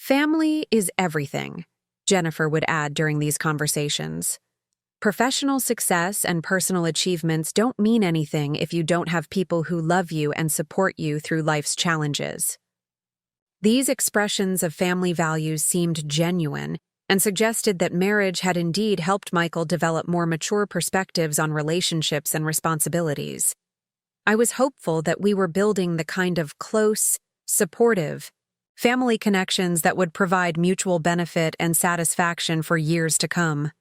Family is everything, Jennifer would add during these conversations. Professional success and personal achievements don't mean anything if you don't have people who love you and support you through life's challenges. These expressions of family values seemed genuine and suggested that marriage had indeed helped Michael develop more mature perspectives on relationships and responsibilities. I was hopeful that we were building the kind of close, supportive, family connections that would provide mutual benefit and satisfaction for years to come.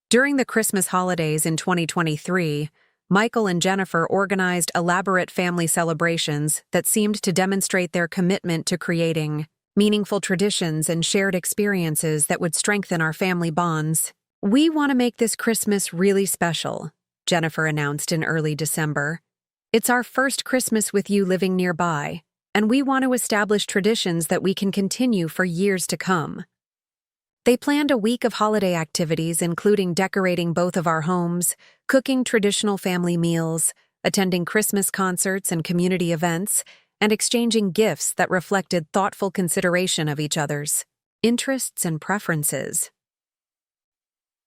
During the Christmas holidays in 2023, Michael and Jennifer organized elaborate family celebrations that seemed to demonstrate their commitment to creating meaningful traditions and shared experiences that would strengthen our family bonds. "We want to make this Christmas really special," Jennifer announced in early December. "It's our first Christmas with you living nearby, and we want to establish traditions that we can continue for years to come." They planned a week of holiday activities, including decorating both of our homes, cooking traditional family meals, attending Christmas concerts and community events, and exchanging gifts that reflected thoughtful consideration of each other's interests and preferences.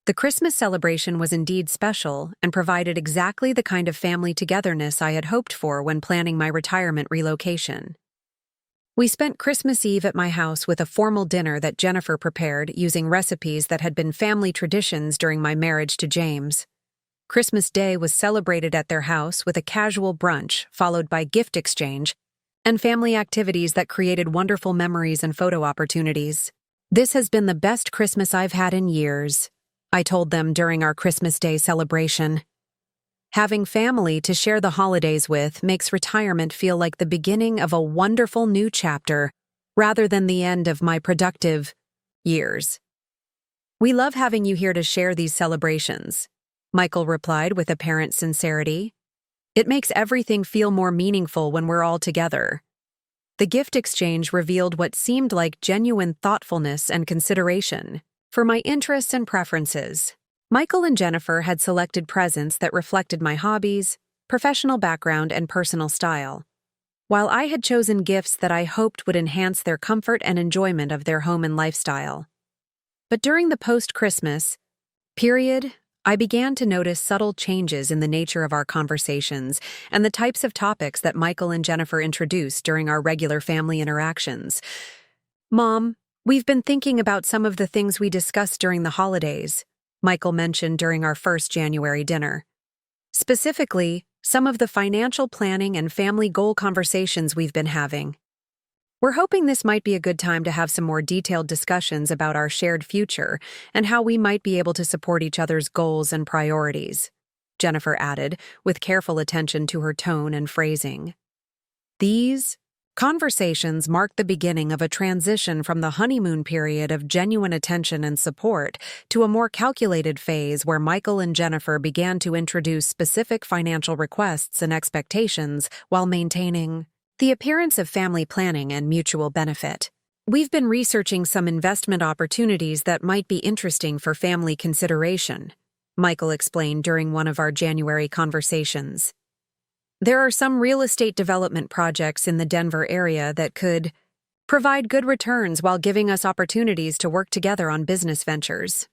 The Christmas celebration was indeed special and provided exactly the kind of family togetherness I had hoped for when planning my retirement relocation. We spent Christmas Eve at my house with a formal dinner that Jennifer prepared using recipes that had been family traditions during my marriage to James. Christmas Day was celebrated at their house with a casual brunch followed by gift exchange and family activities that created wonderful memories and photo opportunities. "This has been the best Christmas I've had in years," I told them during our Christmas Day celebration. Having family to share the holidays with makes retirement feel like the beginning of a wonderful new chapter rather than the end of my productive years. "We love having you here to share these celebrations," Michael replied with apparent sincerity. "It makes everything feel more meaningful when we're all together." The gift exchange revealed what seemed like genuine thoughtfulness and consideration for my interests and preferences. Michael and Jennifer had selected presents that reflected my hobbies, professional background, and personal style, while I had chosen gifts that I hoped would enhance their comfort and enjoyment of their home and lifestyle. But during the post-Christmas period, I began to notice subtle changes in the nature of our conversations and the types of topics that Michael and Jennifer introduced during our regular family interactions. "Mom, we've been thinking about some of the things we discussed during the holidays," Michael mentioned during our first January dinner. "Specifically, some of the financial planning and family goal conversations we've been having. We're hoping this might be a good time to have some more detailed discussions about our shared future and how we might be able to support each other's goals and priorities," Jennifer added, with careful attention to her tone and phrasing. These conversations marked the beginning of a transition from the honeymoon period of genuine attention and support to a more calculated phase where Michael and Jennifer began to introduce specific financial requests and expectations while maintaining the appearance of family planning and mutual benefit. "We've been researching some investment opportunities that might be interesting for family consideration," Michael explained during one of our January conversations. "There are some real estate development projects in the Denver area that could provide good returns while giving us opportunities to work together on business ventures.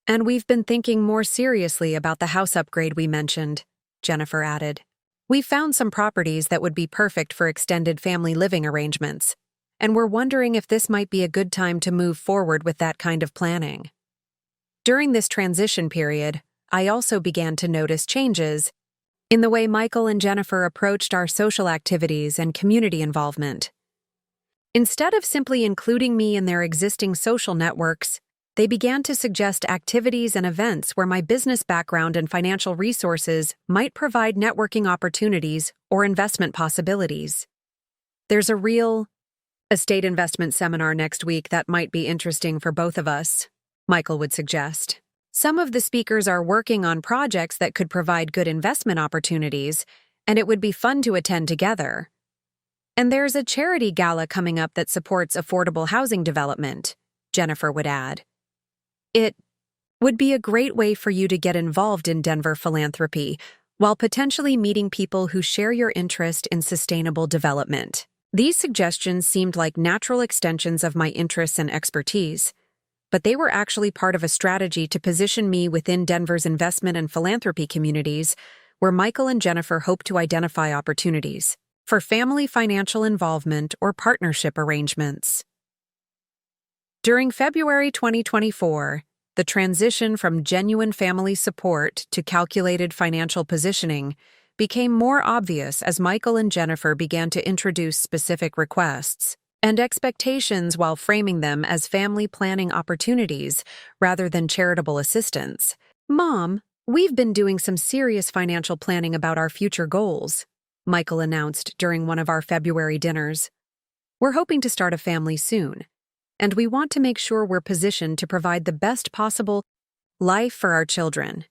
And we've been thinking more seriously about the house upgrade we mentioned," Jennifer added. "We've found some properties that would be perfect for extended family living arrangements, and we're wondering if this might be a good time to move forward with that kind of planning." During this transition period, I also began to notice changes in the way Michael and Jennifer approached our social activities and community involvement. Instead of simply including me in their existing social networks, they began to suggest activities and events where my business background and financial resources might provide networking opportunities or investment possibilities. "There's a real estate investment seminar next week that might be interesting for both of us," Michael would suggest. "Some of the speakers are working on projects that could provide good investment opportunities, and it would be fun to attend together. And there's a charity gala coming up that supports affordable housing development," Jennifer would add. "It would be a great way for you to get involved in Denver philanthropy while potentially meeting people who share your interest in sustainable development." These suggestions seemed like natural extensions of my interests and expertise, but they were actually part of a strategy to position me within Denver's investment and philanthropy communities, where Michael and Jennifer hope to identify opportunities for family financial involvement or partnership arrangements. During February 2024, the transition from genuine family support to calculated financial positioning became more obvious as Michael and Jennifer began to introduce specific requests and expectations while framing them as family planning opportunities rather than charitable assistance. "Mom, we've been doing some serious financial planning about our future goals," Michael announced during one of our February dinners. "We're hoping to start a family soon, and we want to make sure we're positioned to provide the best possible life for our children.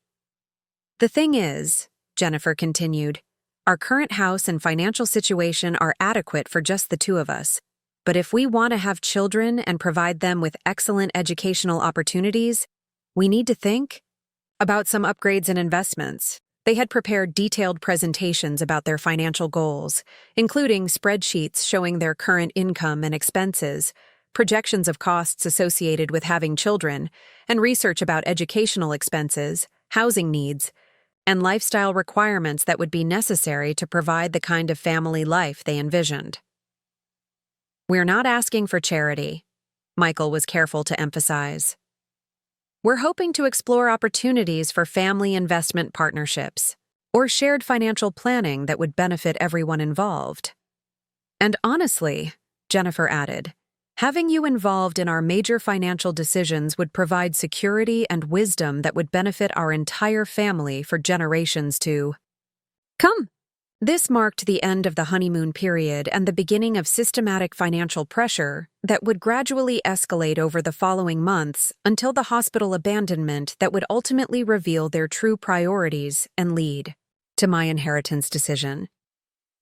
The thing is," Jennifer continued, "our current house and financial situation are adequate for just the two of us. But if we want to have children and provide them with excellent educational opportunities, we need to think about some upgrades and investments." They had prepared detailed presentations about their financial goals, including spreadsheets showing their current income and expenses, projections of costs associated with having children, and research about educational expenses, housing needs, and lifestyle requirements that would be necessary to provide the kind of family life they envisioned. "We're not asking for charity," Michael was careful to emphasize. "We're hoping to explore opportunities for family investment partnerships or shared financial planning that would benefit everyone involved. And honestly," Jennifer added, "having you involved in our major financial decisions would provide security and wisdom that would benefit our entire family for generations to come." This marked the end of the honeymoon period and the beginning of systematic financial pressure that would gradually escalate over the following months until the hospital abandonment that would ultimately reveal their true priorities and lead to my inheritance decision.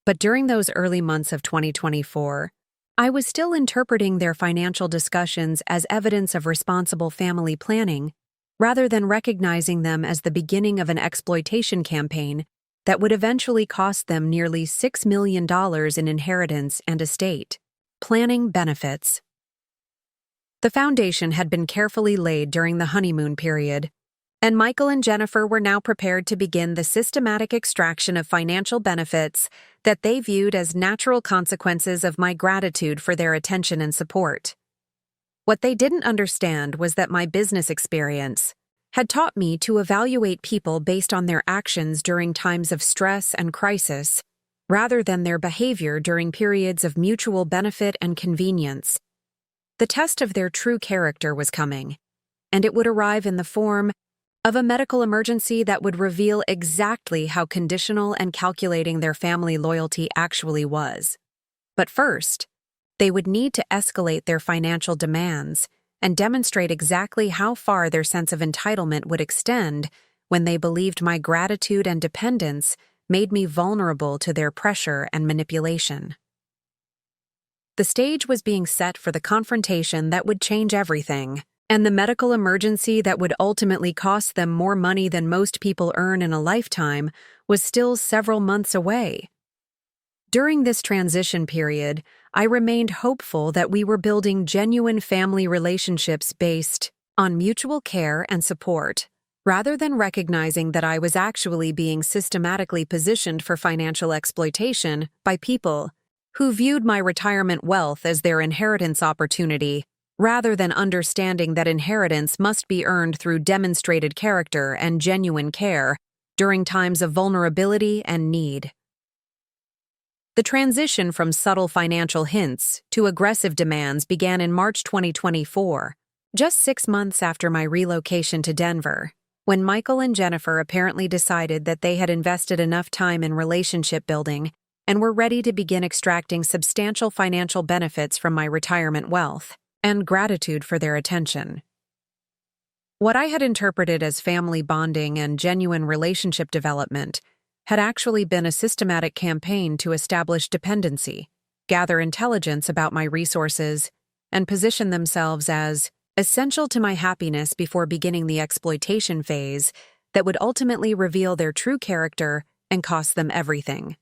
But during those early months of 2024, I was still interpreting their financial discussions as evidence of responsible family planning, rather than recognizing them as the beginning of an exploitation campaign that would eventually cost them nearly $6 million in inheritance and estate planning benefits. The foundation had been carefully laid during the honeymoon period, and Michael and Jennifer were now prepared to begin the systematic extraction of financial benefits that they viewed as natural consequences of my gratitude for their attention and support. What they didn't understand was that my business experience had taught me to evaluate people based on their actions during times of stress and crisis, rather than their behavior during periods of mutual benefit and convenience. The test of their true character was coming, and it would arrive in the form of a medical emergency that would reveal exactly how conditional and calculating their family loyalty actually was. But first, they would need to escalate their financial demands and demonstrate exactly how far their sense of entitlement would extend when they believed my gratitude and dependence made me vulnerable to their pressure and manipulation. The stage was being set for the confrontation that would change everything, and the medical emergency that would ultimately cost them more money than most people earn in a lifetime was still several months away. During this transition period, I remained hopeful that we were building genuine family relationships based on mutual care and support, rather than recognizing that I was actually being systematically positioned for financial exploitation by people who viewed my retirement wealth as their inheritance opportunity, rather than understanding that inheritance must be earned through demonstrated character and genuine care during times of vulnerability and need. The transition from subtle financial hints to aggressive demands began in March 2024, just 6 months after my relocation to Denver, when Michael and Jennifer apparently decided that they had invested enough time in relationship building and were ready to begin extracting substantial financial benefits from my retirement wealth and gratitude for their attention. What I had interpreted as family bonding and genuine relationship development had actually been a systematic campaign to establish dependency, gather intelligence about my resources, and position themselves as essential to my happiness before beginning the exploitation phase that would ultimately reveal their true character and cost them everything.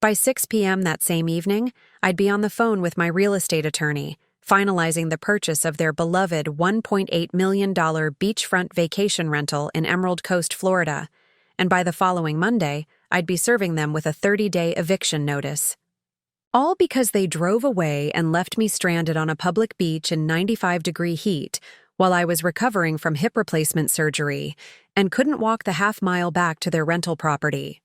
By 6 p.m. that same evening, I'd be on the phone with my real estate attorney, finalizing the purchase of their beloved $1.8 million beachfront vacation rental in Emerald Coast, Florida, and by the following Monday, I'd be serving them with a 30-day eviction notice. All because they drove away and left me stranded on a public beach in 95-degree heat while I was recovering from hip replacement surgery and couldn't walk the half-mile back to their rental property.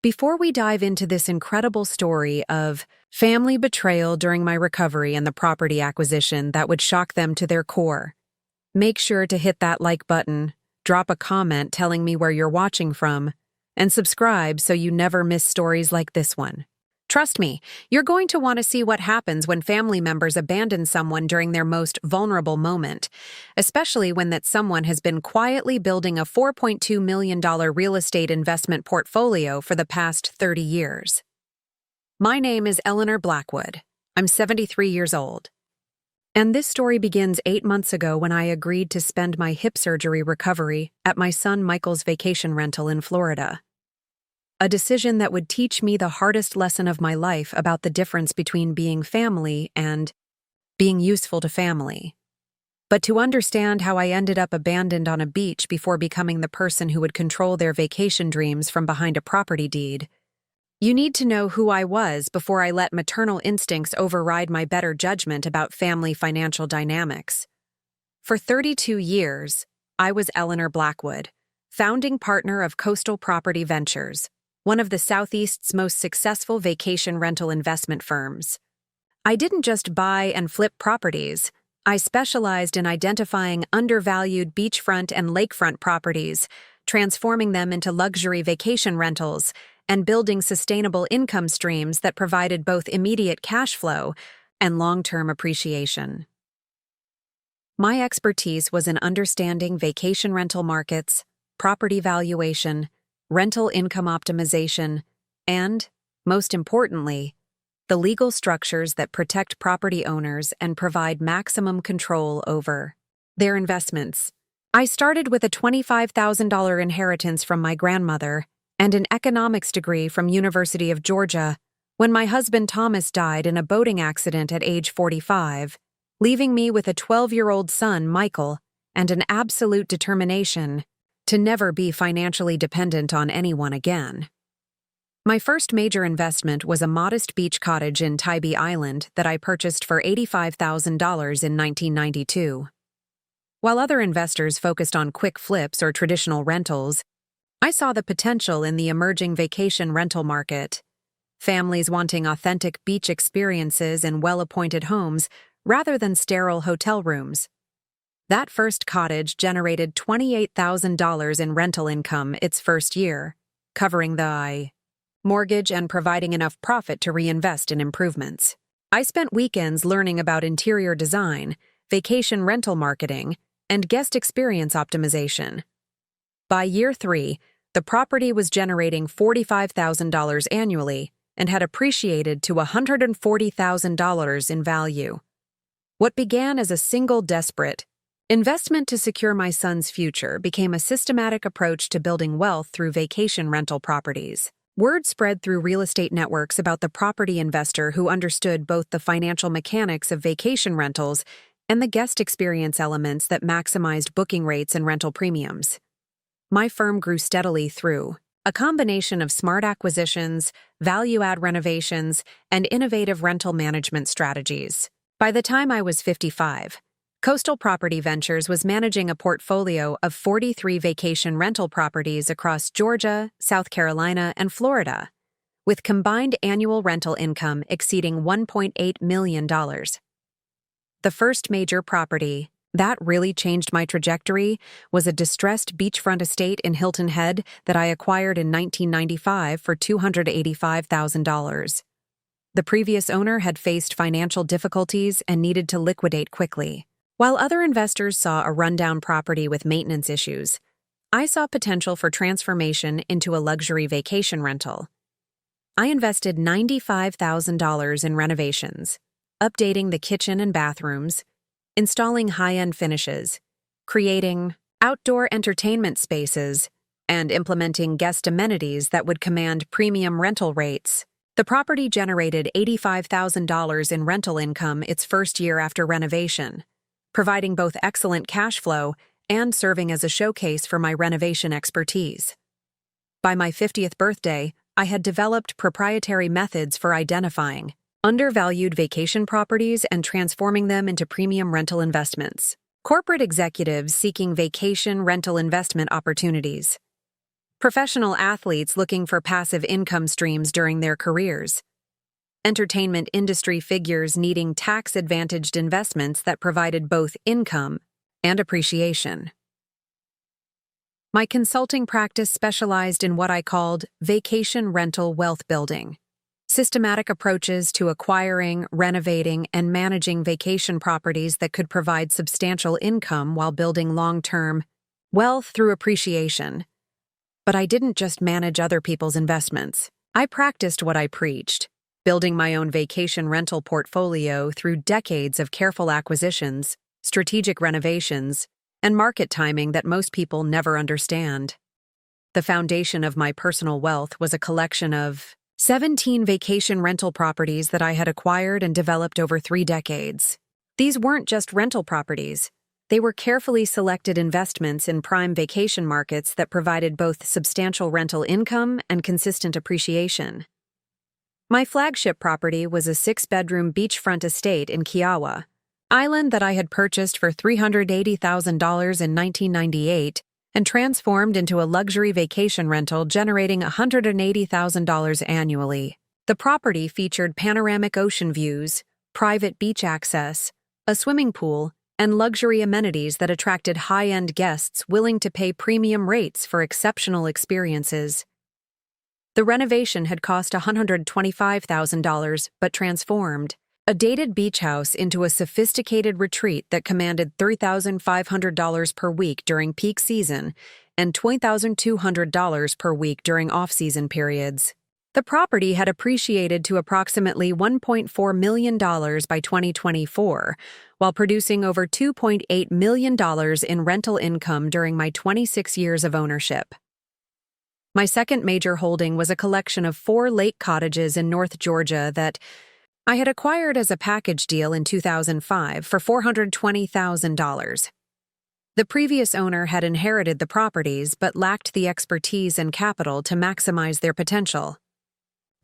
Before we dive into this incredible story of family betrayal during my recovery and the property acquisition that would shock them to their core, make sure to hit that like button, drop a comment telling me where you're watching from, and subscribe so you never miss stories like this one. Trust me, you're going to want to see what happens when family members abandon someone during their most vulnerable moment, especially when that someone has been quietly building a $4.2 million real estate investment portfolio for the past 30 years. My name is Eleanor Blackwood. I'm 73 years old. And this story begins 8 months ago when I agreed to spend my hip surgery recovery at my son Michael's vacation rental in Florida. A decision that would teach me the hardest lesson of my life about the difference between being family and being useful to family. But to understand how I ended up abandoned on a beach before becoming the person who would control their vacation dreams from behind a property deed, you need to know who I was before I let maternal instincts override my better judgment about family financial dynamics. For 32 years, I was Eleanor Blackwood, founding partner of Coastal Property Ventures, one of the Southeast's most successful vacation rental investment firms. I didn't just buy and flip properties. I specialized in identifying undervalued beachfront and lakefront properties, transforming them into luxury vacation rentals, and building sustainable income streams that provided both immediate cash flow and long-term appreciation. My expertise was in understanding vacation rental markets, property valuation, rental income optimization, and, most importantly, the legal structures that protect property owners and provide maximum control over their investments. I started with a $25,000 inheritance from my grandmother and an economics degree from University of Georgia when my husband Thomas died in a boating accident at age 45, leaving me with a 12-year-old son, Michael, and an absolute determination to never be financially dependent on anyone again. My first major investment was a modest beach cottage in Tybee Island that I purchased for $85,000 in 1992. While other investors focused on quick flips or traditional rentals, I saw the potential in the emerging vacation rental market. Families wanting authentic beach experiences in well-appointed homes rather than sterile hotel rooms. That first cottage generated $28,000 in rental income its first year, covering the mortgage and providing enough profit to reinvest in improvements. I spent weekends learning about interior design, vacation rental marketing, and guest experience optimization. By year 3, the property was generating $45,000 annually and had appreciated to $140,000 in value. What began as a single desperate investment to secure my son's future became a systematic approach to building wealth through vacation rental properties. Word spread through real estate networks about the property investor who understood both the financial mechanics of vacation rentals and the guest experience elements that maximized booking rates and rental premiums. My firm grew steadily through a combination of smart acquisitions, value-add renovations, and innovative rental management strategies. By the time I was 55, Coastal Property Ventures was managing a portfolio of 43 vacation rental properties across Georgia, South Carolina, and Florida, with combined annual rental income exceeding $1.8 million. The first major property that really changed my trajectory was a distressed beachfront estate in Hilton Head that I acquired in 1995 for $285,000. The previous owner had faced financial difficulties and needed to liquidate quickly. While other investors saw a rundown property with maintenance issues, I saw potential for transformation into a luxury vacation rental. I invested $95,000 in renovations, updating the kitchen and bathrooms, installing high-end finishes, creating outdoor entertainment spaces, and implementing guest amenities that would command premium rental rates. The property generated $85,000 in rental income its first year after renovation, providing both excellent cash flow and serving as a showcase for my renovation expertise. By my 50th birthday, I had developed proprietary methods for identifying undervalued vacation properties and transforming them into premium rental investments. Corporate executives seeking vacation rental investment opportunities. Professional athletes looking for passive income streams during their careers. Entertainment industry figures needing tax-advantaged investments that provided both income and appreciation. My consulting practice specialized in what I called vacation rental wealth building, systematic approaches to acquiring, renovating, and managing vacation properties that could provide substantial income while building long-term wealth through appreciation. But I didn't just manage other people's investments. I practiced what I preached, building my own vacation rental portfolio through decades of careful acquisitions, strategic renovations, and market timing that most people never understand. The foundation of my personal wealth was a collection of 17 vacation rental properties that I had acquired and developed over 3 decades. These weren't just rental properties. They were carefully selected investments in prime vacation markets that provided both substantial rental income and consistent appreciation. My flagship property was a 6-bedroom beachfront estate in Kiawa, island that I had purchased for $380,000 in 1998 and transformed into a luxury vacation rental generating $180,000 annually. The property featured panoramic ocean views, private beach access, a swimming pool, and luxury amenities that attracted high-end guests willing to pay premium rates for exceptional experiences. The renovation had cost $125,000 but transformed a dated beach house into a sophisticated retreat that commanded $3,500 per week during peak season and $20,200 per week during off-season periods. The property had appreciated to approximately $1.4 million by 2024, while producing over $2.8 million in rental income during my 26 years of ownership. My second major holding was a collection of 4 lake cottages in North Georgia that I had acquired as a package deal in 2005 for $420,000. The previous owner had inherited the properties but lacked the expertise and capital to maximize their potential.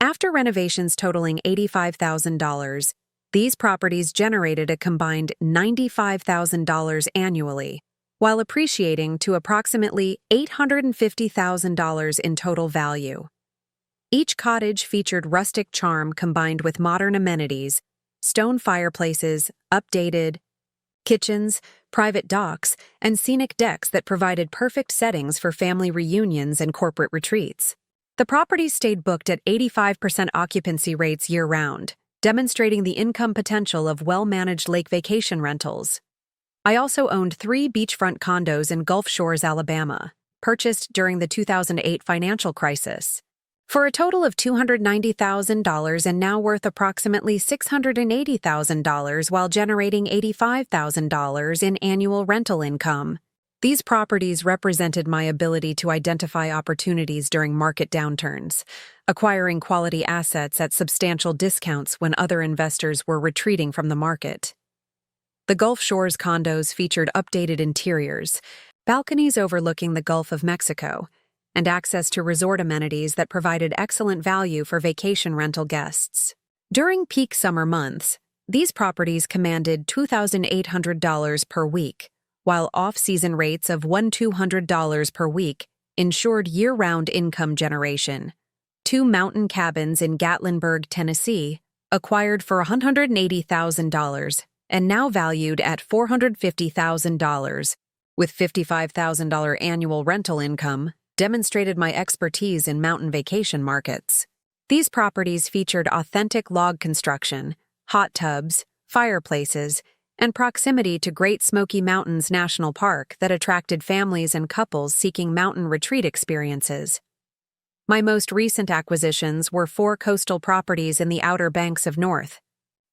After renovations totaling $85,000, these properties generated a combined $95,000 annually, while appreciating to approximately $850,000 in total value. Each cottage featured rustic charm combined with modern amenities, stone fireplaces, updated kitchens, private docks, and scenic decks that provided perfect settings for family reunions and corporate retreats. The properties stayed booked at 85% occupancy rates year-round, demonstrating the income potential of well-managed lake vacation rentals. I also owned 3 beachfront condos in Gulf Shores, Alabama, purchased during the 2008 financial crisis, for a total of $290,000 and now worth approximately $680,000 while generating $85,000 in annual rental income. These properties represented my ability to identify opportunities during market downturns, acquiring quality assets at substantial discounts when other investors were retreating from the market. The Gulf Shores condos featured updated interiors, balconies overlooking the Gulf of Mexico, and access to resort amenities that provided excellent value for vacation rental guests. During peak summer months, these properties commanded $2,800 per week, while off-season rates of $1,200 per week ensured year-round income generation. 2 mountain cabins in Gatlinburg, Tennessee, acquired for $180,000 and now valued at $450,000, with $55,000 annual rental income, demonstrated my expertise in mountain vacation markets. These properties featured authentic log construction, hot tubs, fireplaces, and proximity to Great Smoky Mountains National Park that attracted families and couples seeking mountain retreat experiences. My most recent acquisitions were 4 coastal properties in the Outer Banks of North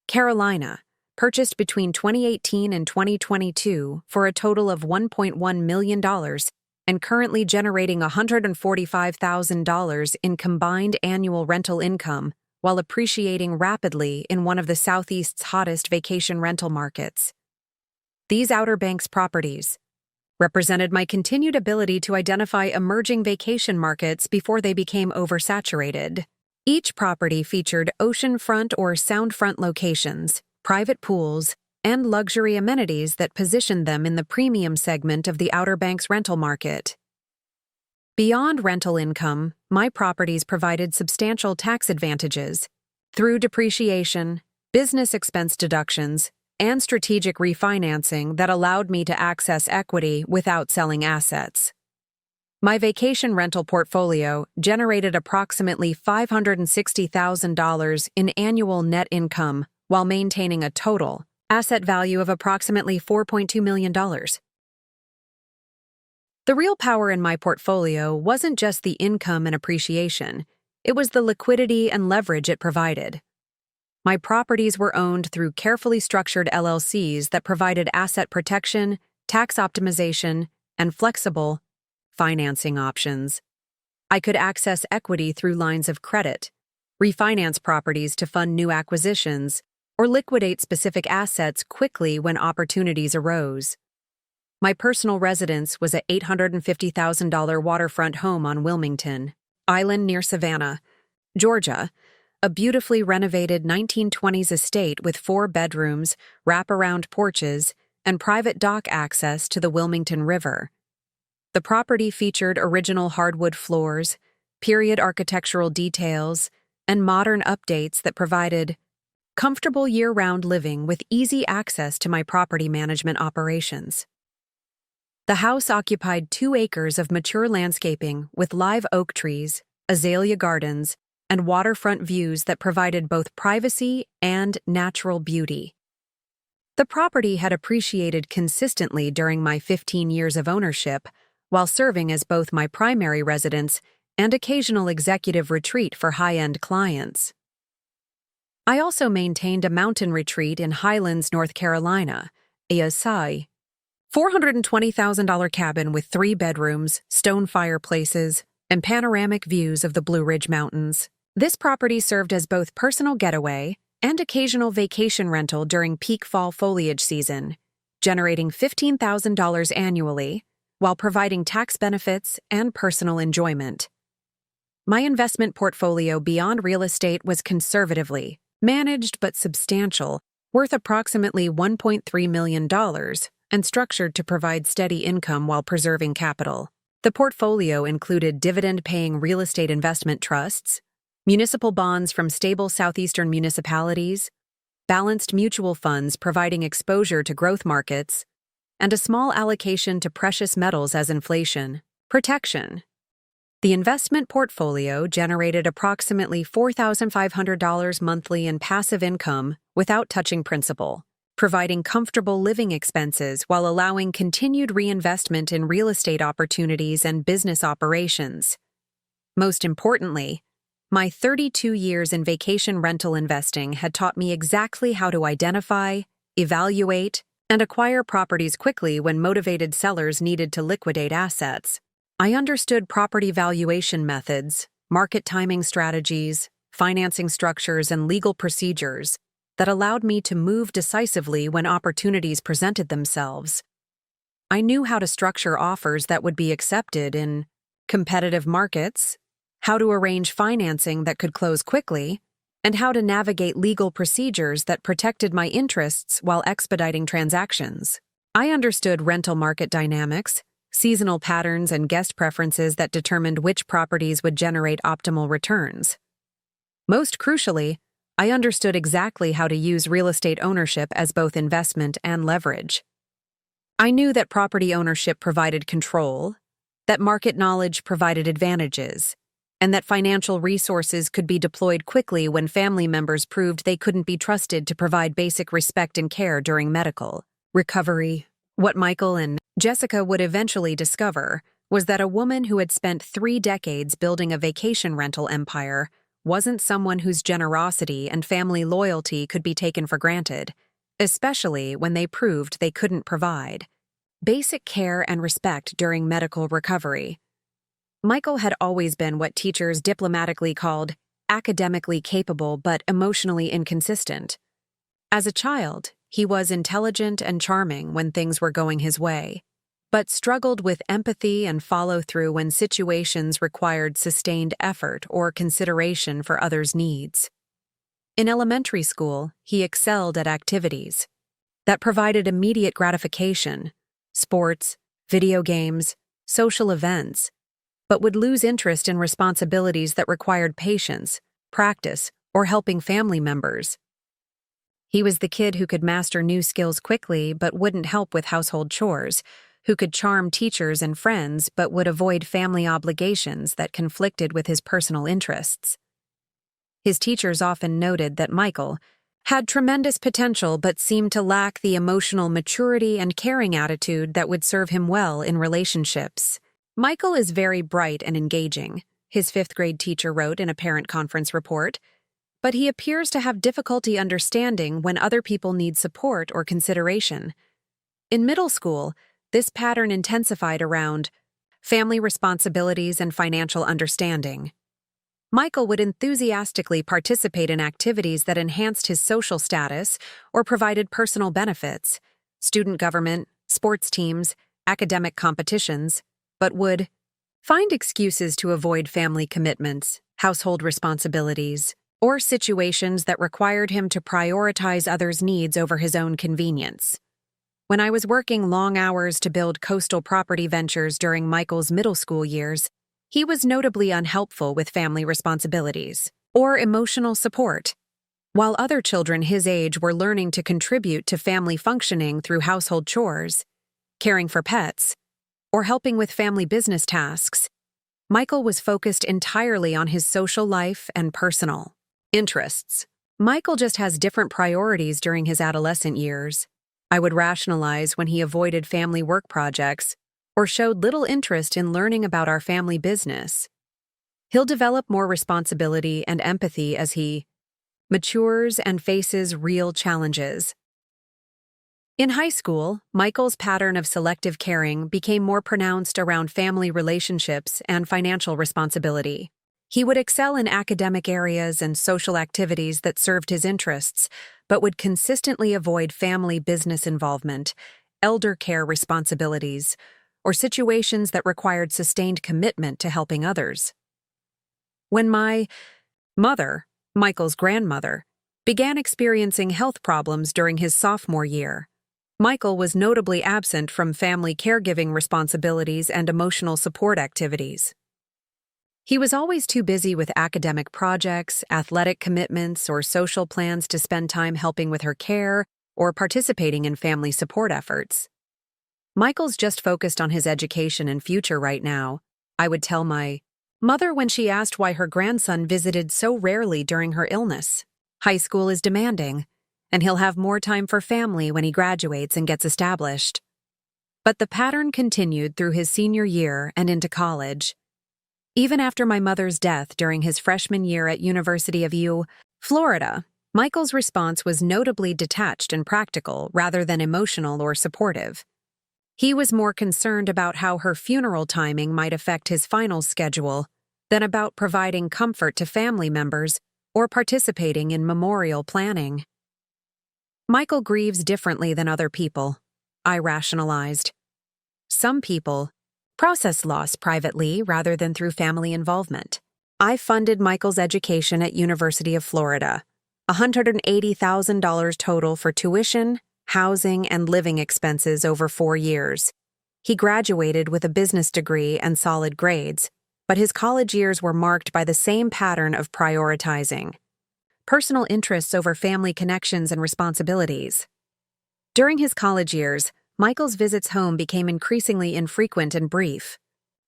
Carolina, purchased between 2018 and 2022 for a total of $1.1 million and currently generating $145,000 in combined annual rental income while appreciating rapidly in one of the Southeast's hottest vacation rental markets. These Outer Banks properties represented my continued ability to identify emerging vacation markets before they became oversaturated. Each property featured oceanfront or soundfront locations, private pools, and luxury amenities that positioned them in the premium segment of the Outer Banks rental market. Beyond rental income, my properties provided substantial tax advantages through depreciation, business expense deductions, and strategic refinancing that allowed me to access equity without selling assets. My vacation rental portfolio generated approximately $560,000 in annual net income while maintaining a total asset value of approximately $4.2 million. The real power in my portfolio wasn't just the income and appreciation, it was the liquidity and leverage it provided. My properties were owned through carefully structured LLCs that provided asset protection, tax optimization, and flexible financing options. I could access equity through lines of credit, refinance properties to fund new acquisitions, or liquidate specific assets quickly when opportunities arose. My personal residence was an $850,000 waterfront home on Wilmington Island near Savannah, Georgia, a beautifully renovated 1920s estate with 4 bedrooms, wraparound porches, and private dock access to the Wilmington River. The property featured original hardwood floors, period architectural details, and modern updates that provided comfortable year-round living with easy access to my property management operations. The house occupied 2 acres of mature landscaping with live oak trees, azalea gardens, and waterfront views that provided both privacy and natural beauty. The property had appreciated consistently during my 15 years of ownership, while serving as both my primary residence and occasional executive retreat for high-end clients. I also maintained a mountain retreat in Highlands, North Carolina, a $420,000 cabin with 3 bedrooms, stone fireplaces, and panoramic views of the Blue Ridge Mountains. This property served as both personal getaway and occasional vacation rental during peak fall foliage season, generating $15,000 annually while providing tax benefits and personal enjoyment. My investment portfolio beyond real estate was conservatively managed but substantial, worth approximately $1.3 million, and structured to provide steady income while preserving capital. The portfolio included dividend-paying real estate investment trusts, municipal bonds from stable southeastern municipalities, balanced mutual funds providing exposure to growth markets, and a small allocation to precious metals as inflation protection. The investment portfolio generated approximately $4,500 monthly in passive income without touching principal, providing comfortable living expenses while allowing continued reinvestment in real estate opportunities and business operations. Most importantly, my 32 years in vacation rental investing had taught me exactly how to identify, evaluate, and acquire properties quickly when motivated sellers needed to liquidate assets. I understood property valuation methods, market timing strategies, financing structures, and legal procedures that allowed me to move decisively when opportunities presented themselves. I knew how to structure offers that would be accepted in competitive markets, how to arrange financing that could close quickly, and how to navigate legal procedures that protected my interests while expediting transactions. I understood rental market dynamics, seasonal patterns, and guest preferences that determined which properties would generate optimal returns. Most crucially, I understood exactly how to use real estate ownership as both investment and leverage. I knew that property ownership provided control, that market knowledge provided advantages, and that financial resources could be deployed quickly when family members proved they couldn't be trusted to provide basic respect and care during medical recovery. What Michael and Jessica would eventually discover was that a woman who had spent 3 decades building a vacation rental empire wasn't someone whose generosity and family loyalty could be taken for granted, especially when they proved they couldn't provide. basic care and respect during medical recovery. Michael had always been what teachers diplomatically called academically capable but emotionally inconsistent. As a child, he was intelligent and charming when things were going his way, but struggled with empathy and follow-through when situations required sustained effort or consideration for others' needs. In elementary school, he excelled at activities that provided immediate gratification, sports, video games, social events, but would lose interest in responsibilities that required patience, practice, or helping family members. He was the kid who could master new skills quickly but wouldn't help with household chores, who could charm teachers and friends but would avoid family obligations that conflicted with his personal interests. His teachers often noted that Michael had tremendous potential but seemed to lack the emotional maturity and caring attitude that would serve him well in relationships. Michael is very bright and engaging, his fifth-grade teacher wrote in a parent conference report, but he appears to have difficulty understanding when other people need support or consideration. In middle school, this pattern intensified around family responsibilities and financial understanding. Michael would enthusiastically participate in activities that enhanced his social status or provided personal benefits, student government, sports teams, academic competitions, but would find excuses to avoid family commitments, household responsibilities, or situations that required him to prioritize others' needs over his own convenience. When I was working long hours to build coastal property ventures during Michael's middle school years, he was notably unhelpful with family responsibilities or emotional support, while other children his age were learning to contribute to family functioning through household chores, caring for pets, or helping with family business tasks. Michael was focused entirely on his social life and personal interests. Michael just has different priorities during his adolescent years. I would rationalize when he avoided family work projects or showed little interest in learning about our family business. He'll develop more responsibility and empathy as he matures and faces real challenges. In high school, Michael's pattern of selective caring became more pronounced around family relationships and financial responsibility. He would excel in academic areas and social activities that served his interests, but would consistently avoid family business involvement, elder care responsibilities, or situations that required sustained commitment to helping others. When my mother, Michael's grandmother, began experiencing health problems during his sophomore year, Michael was notably absent from family caregiving responsibilities and emotional support activities. He was always too busy with academic projects, athletic commitments, or social plans to spend time helping with her care or participating in family support efforts. Michael's just focused on his education and future right now, I would tell my mother when she asked why her grandson visited so rarely during her illness. High school is demanding, and he'll have more time for family when he graduates and gets established. But the pattern continued through his senior year and into college. Even after my mother's death during his freshman year at University of Florida, Michael's response was notably detached and practical rather than emotional or supportive. He was more concerned about how her funeral timing might affect his finals schedule than about providing comfort to family members or participating in memorial planning. Michael grieves differently than other people, I rationalized. Some people process loss privately rather than through family involvement. I funded Michael's education at University of Florida, $180,000 total for tuition, housing, and living expenses over 4 years. He graduated with a business degree and solid grades, but his college years were marked by the same pattern of prioritizing personal interests over family connections and responsibilities. During his college years, Michael's visits home became increasingly infrequent and brief.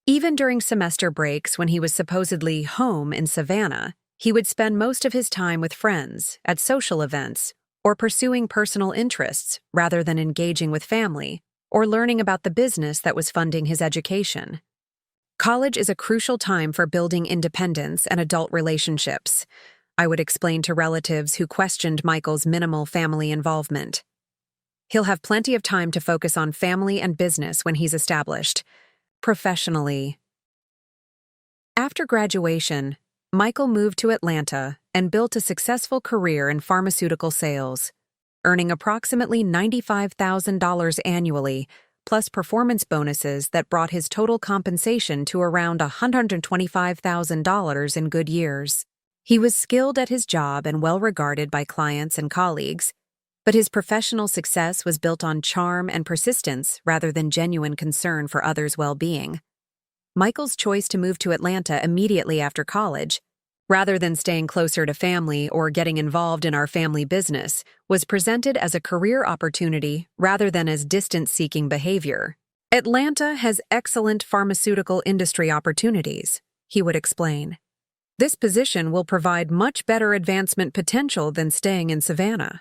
Even during semester breaks when he was supposedly home in Savannah, he would spend most of his time with friends, at social events, or pursuing personal interests rather than engaging with family or learning about the business that was funding his education. College is a crucial time for building independence and adult relationships, I would explain to relatives who questioned Michael's minimal family involvement. He'll have plenty of time to focus on family and business when he's established. Professionally. After graduation, Michael moved to Atlanta and built a successful career in pharmaceutical sales, earning approximately $95,000 annually, plus performance bonuses that brought his total compensation to around $125,000 in good years. He was skilled at his job and well regarded by clients and colleagues, but his professional success was built on charm and persistence rather than genuine concern for others' well-being. Michael's choice to move to Atlanta immediately after college, rather than staying closer to family or getting involved in our family business, was presented as a career opportunity rather than as distance-seeking behavior. Atlanta has excellent pharmaceutical industry opportunities, he would explain. This position will provide much better advancement potential than staying in Savannah.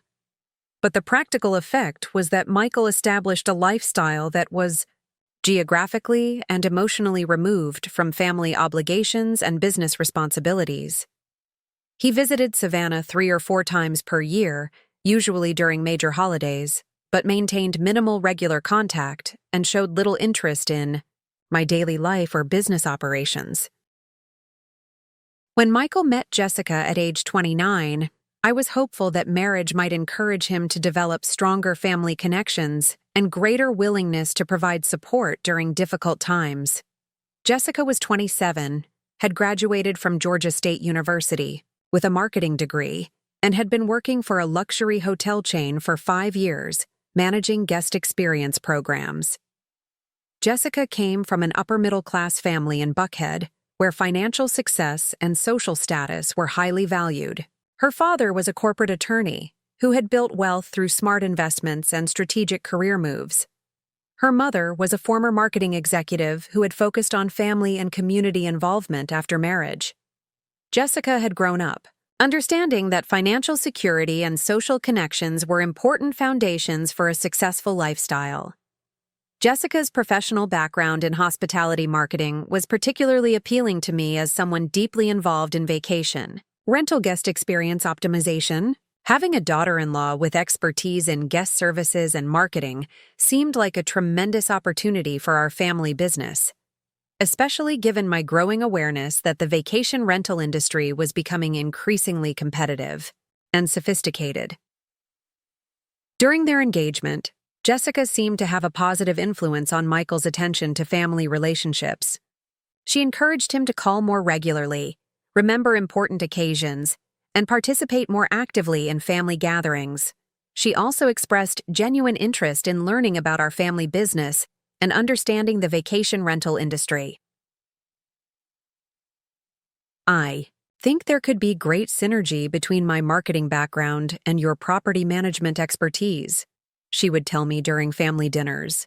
But the practical effect was that Michael established a lifestyle that was geographically and emotionally removed from family obligations and business responsibilities. He visited Savannah 3 or 4 times per year, usually during major holidays, but maintained minimal regular contact and showed little interest in my daily life or business operations. When Michael met Jessica at age 29, I was hopeful that marriage might encourage him to develop stronger family connections and greater willingness to provide support during difficult times. Jessica was 27, had graduated from Georgia State University with a marketing degree, and had been working for a luxury hotel chain for 5 years, managing guest experience programs. Jessica came from an upper-middle-class family in Buckhead, where financial success and social status were highly valued. Her father was a corporate attorney who had built wealth through smart investments and strategic career moves. Her mother was a former marketing executive who had focused on family and community involvement after marriage. Jessica had grown up, understanding that financial security and social connections were important foundations for a successful lifestyle. Jessica's professional background in hospitality marketing was particularly appealing to me as someone deeply involved in vacation, rental guest experience optimization. Having a daughter-in-law with expertise in guest services and marketing seemed like a tremendous opportunity for our family business, especially given my growing awareness that the vacation rental industry was becoming increasingly competitive and sophisticated. During their engagement, Jessica seemed to have a positive influence on Michael's attention to family relationships. She encouraged him to call more regularly, remember important occasions, and participate more actively in family gatherings. She also expressed genuine interest in learning about our family business and understanding the vacation rental industry. I think there could be great synergy between my marketing background and your property management expertise, she would tell me during family dinners.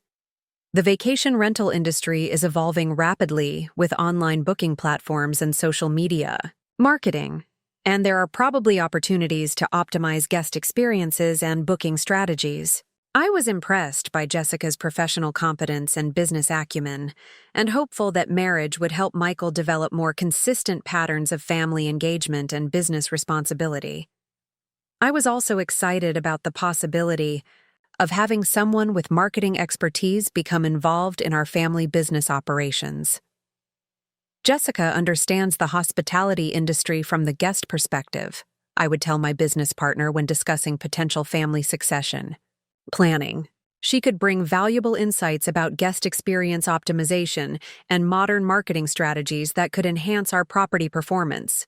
The vacation rental industry is evolving rapidly with online booking platforms and social media marketing, and there are probably opportunities to optimize guest experiences and booking strategies. I was impressed by Jessica's professional competence and business acumen, and hopeful that marriage would help Michael develop more consistent patterns of family engagement and business responsibility. I was also excited about the possibility of having someone with marketing expertise become involved in our family business operations. Jessica understands the hospitality industry from the guest perspective, I would tell my business partner when discussing potential family succession planning. She could bring valuable insights about guest experience optimization and modern marketing strategies that could enhance our property performance.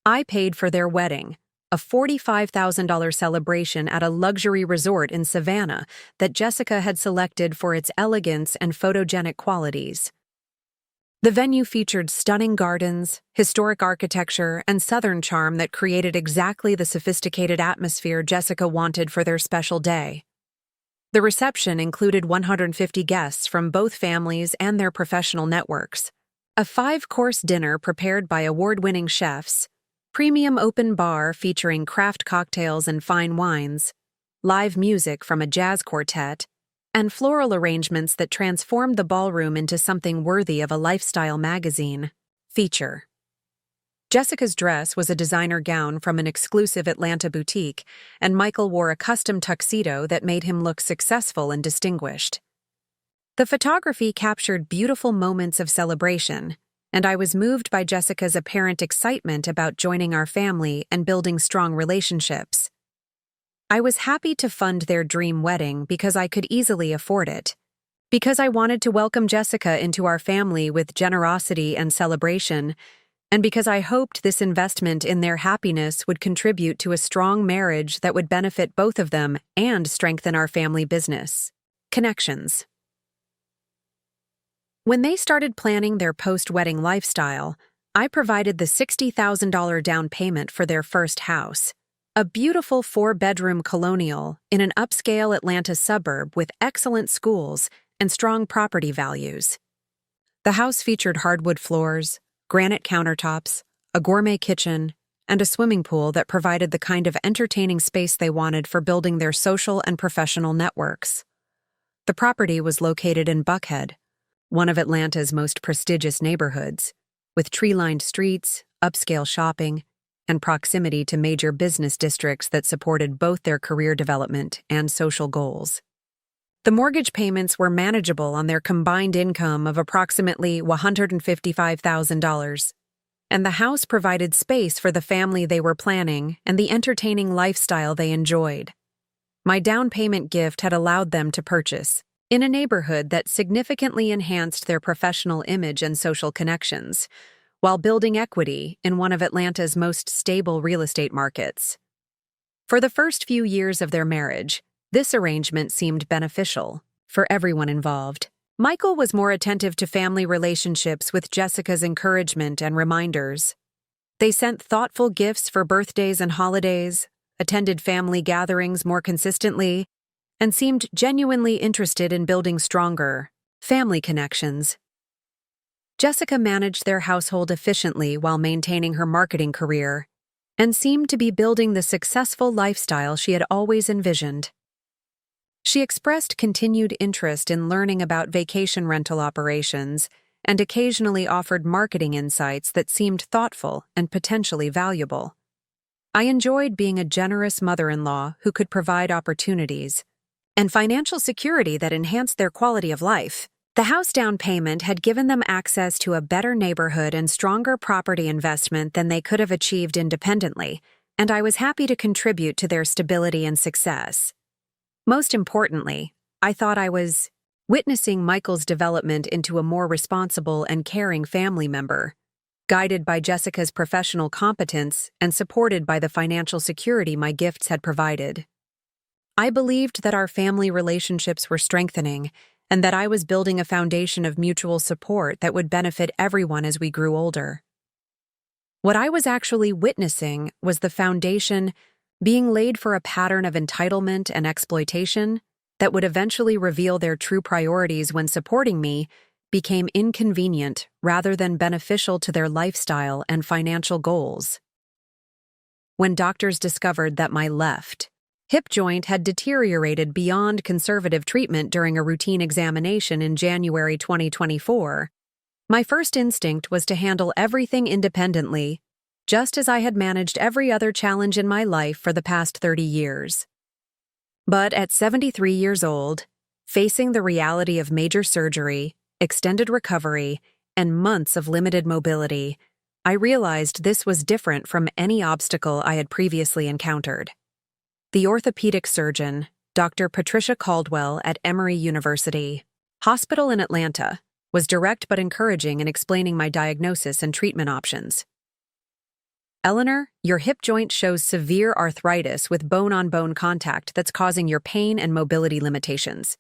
I paid for their wedding, a $45,000 celebration at a luxury resort in Savannah that Jessica had selected for its elegance and photogenic qualities. The venue featured stunning gardens, historic architecture, and southern charm that created exactly the sophisticated atmosphere Jessica wanted for their special day. The reception included 150 guests from both families and their professional networks, a 5-course dinner prepared by award-winning chefs, premium open bar featuring craft cocktails and fine wines, live music from a jazz quartet, and floral arrangements that transformed the ballroom into something worthy of a lifestyle magazine. Feature. Jessica's dress was a designer gown from an exclusive Atlanta boutique, and Michael wore a custom tuxedo that made him look successful and distinguished. The photography captured beautiful moments of celebration, and I was moved by Jessica's apparent excitement about joining our family and building strong relationships. I was happy to fund their dream wedding because I could easily afford it, because I wanted to welcome Jessica into our family with generosity and celebration, and because I hoped this investment in their happiness would contribute to a strong marriage that would benefit both of them and strengthen our family business. Connections. When they started planning their post-wedding lifestyle, I provided the $60,000 down payment for their first house, a beautiful 4-bedroom colonial in an upscale Atlanta suburb with excellent schools and strong property values. The house featured hardwood floors, granite countertops, a gourmet kitchen, and a swimming pool that provided the kind of entertaining space they wanted for building their social and professional networks. The property was located in Buckhead, one of Atlanta's most prestigious neighborhoods, with tree-lined streets, upscale shopping, and proximity to major business districts that supported both their career development and social goals. The mortgage payments were manageable on their combined income of approximately $155,000, and the house provided space for the family they were planning and the entertaining lifestyle they enjoyed. My down payment gift had allowed them to purchase in a neighborhood that significantly enhanced their professional image and social connections, while building equity in one of Atlanta's most stable real estate markets. For the first few years of their marriage, this arrangement seemed beneficial for everyone involved. Michael was more attentive to family relationships with Jessica's encouragement and reminders. They sent thoughtful gifts for birthdays and holidays, attended family gatherings more consistently, and seemed genuinely interested in building stronger family connections. Jessica managed their household efficiently while maintaining her marketing career, and seemed to be building the successful lifestyle she had always envisioned. She expressed continued interest in learning about vacation rental operations and occasionally offered marketing insights that seemed thoughtful and potentially valuable. I enjoyed being a generous mother-in-law who could provide opportunities and financial security that enhanced their quality of life. The house down payment had given them access to a better neighborhood and stronger property investment than they could have achieved independently, and I was happy to contribute to their stability and success. Most importantly, I thought I was witnessing Michael's development into a more responsible and caring family member, guided by Jessica's professional competence and supported by the financial security my gifts had provided. I believed that our family relationships were strengthening and that I was building a foundation of mutual support that would benefit everyone as we grew older. What I was actually witnessing was the foundation being laid for a pattern of entitlement and exploitation that would eventually reveal their true priorities when supporting me became inconvenient rather than beneficial to their lifestyle and financial goals. When doctors discovered that my left hip joint had deteriorated beyond conservative treatment during a routine examination in January 2024, my first instinct was to handle everything independently, just as I had managed every other challenge in my life for the past 30 years. But at 73 years old, facing the reality of major surgery, extended recovery, and months of limited mobility, I realized this was different from any obstacle I had previously encountered. The orthopedic surgeon, Dr. Patricia Caldwell at Emory University Hospital in Atlanta, was direct but encouraging in explaining my diagnosis and treatment options. Eleanor, your hip joint shows severe arthritis with bone-on-bone contact that's causing your pain and mobility limitations.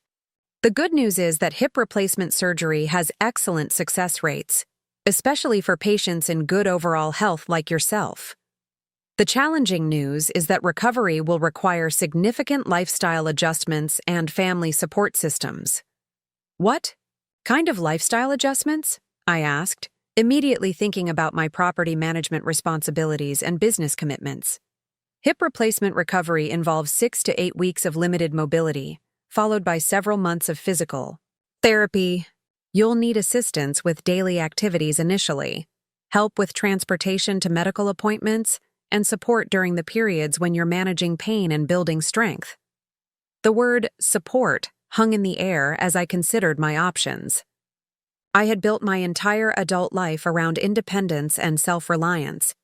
The good news is that hip replacement surgery has excellent success rates, especially for patients in good overall health like yourself. The challenging news is that recovery will require significant lifestyle adjustments and family support systems. What kind of lifestyle adjustments? I asked, immediately thinking about my property management responsibilities and business commitments. Hip replacement recovery involves 6 to 8 weeks of limited mobility, followed by several months of physical therapy. You'll need assistance with daily activities initially, help with transportation to medical appointments, and support during the periods when you're managing pain and building strength. The word support hung in the air as I considered my options. I had built my entire adult life around independence and self-reliance.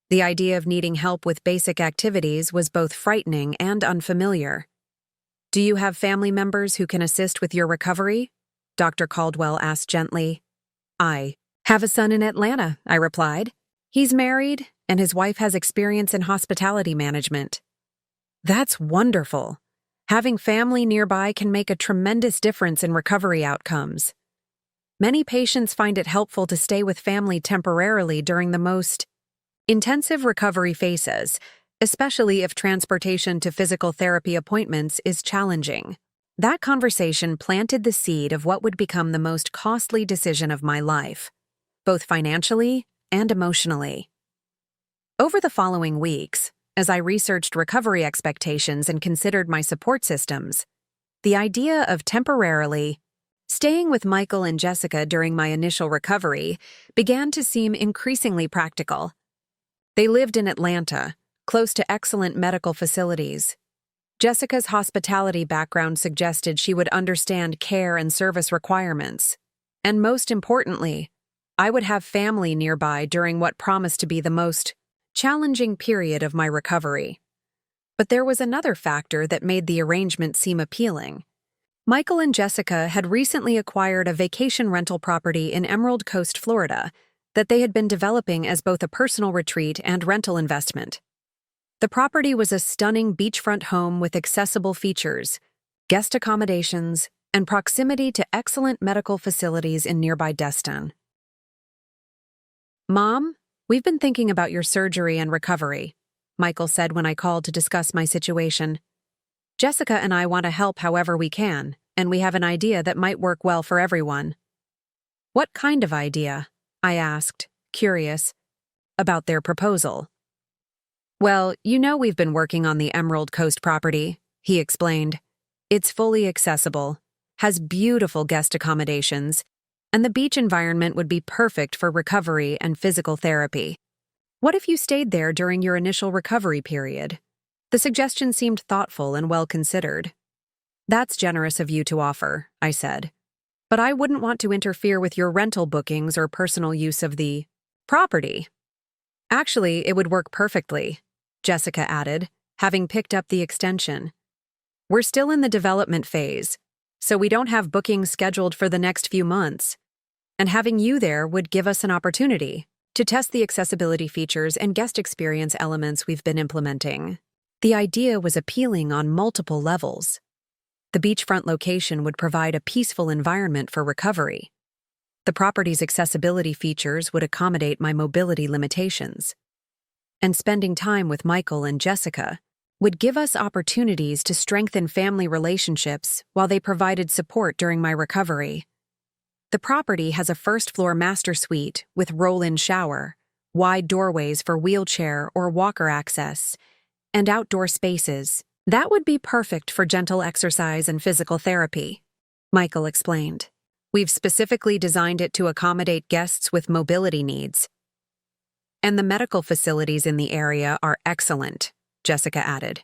The idea of needing help with basic activities was both frightening and unfamiliar. "Do you have family members who can assist with your recovery?" Dr. Caldwell asked gently. "I have a son in Atlanta," I replied. "He's married, and his wife has experience in hospitality management." "That's wonderful. Having family nearby can make a tremendous difference in recovery outcomes. Many patients find it helpful to stay with family temporarily during the most intensive recovery phases, especially if transportation to physical therapy appointments is challenging." That conversation planted the seed of what would become the most costly decision of my life, both financially and emotionally. Over the following weeks, as I researched recovery expectations and considered my support systems, the idea of temporarily staying with Michael and Jessica during my initial recovery began to seem increasingly practical. They lived in Atlanta, close to excellent medical facilities. Jessica's hospitality background suggested she would understand care and service requirements. And most importantly, I would have family nearby during what promised to be the most challenging period of my recovery. But there was another factor that made the arrangement seem appealing. Michael and Jessica had recently acquired a vacation rental property in Emerald Coast, Florida, that they had been developing as both a personal retreat and rental investment. The property was a stunning beachfront home with accessible features, guest accommodations, and proximity to excellent medical facilities in nearby Destin. "Mom, we've been thinking about your surgery and recovery," Michael said when I called to discuss my situation. "Jessica and I want to help however we can, and we have an idea that might work well for everyone." "What kind of idea?" I asked, curious about their proposal. "Well, we've been working on the Emerald Coast property," he explained. "It's fully accessible, has beautiful guest accommodations, and the beach environment would be perfect for recovery and physical therapy. What if you stayed there during your initial recovery period?" The suggestion seemed thoughtful and well considered. "That's generous of you to offer," I said. "But I wouldn't want to interfere with your rental bookings or personal use of the property." "Actually, it would work perfectly," Jessica added, having picked up the extension. "We're still in the development phase, so we don't have bookings scheduled for the next few months, and having you there would give us an opportunity to test the accessibility features and guest experience elements we've been implementing." The idea was appealing on multiple levels. The beachfront location would provide a peaceful environment for recovery. The property's accessibility features would accommodate my mobility limitations. And spending time with Michael and Jessica would give us opportunities to strengthen family relationships while they provided support during my recovery. The property has a first-floor master suite with roll-in shower, wide doorways for wheelchair or walker access, and outdoor spaces that would be perfect for gentle exercise and physical therapy, Michael explained. "We've specifically designed it to accommodate guests with mobility needs. And the medical facilities in the area are excellent," Jessica added.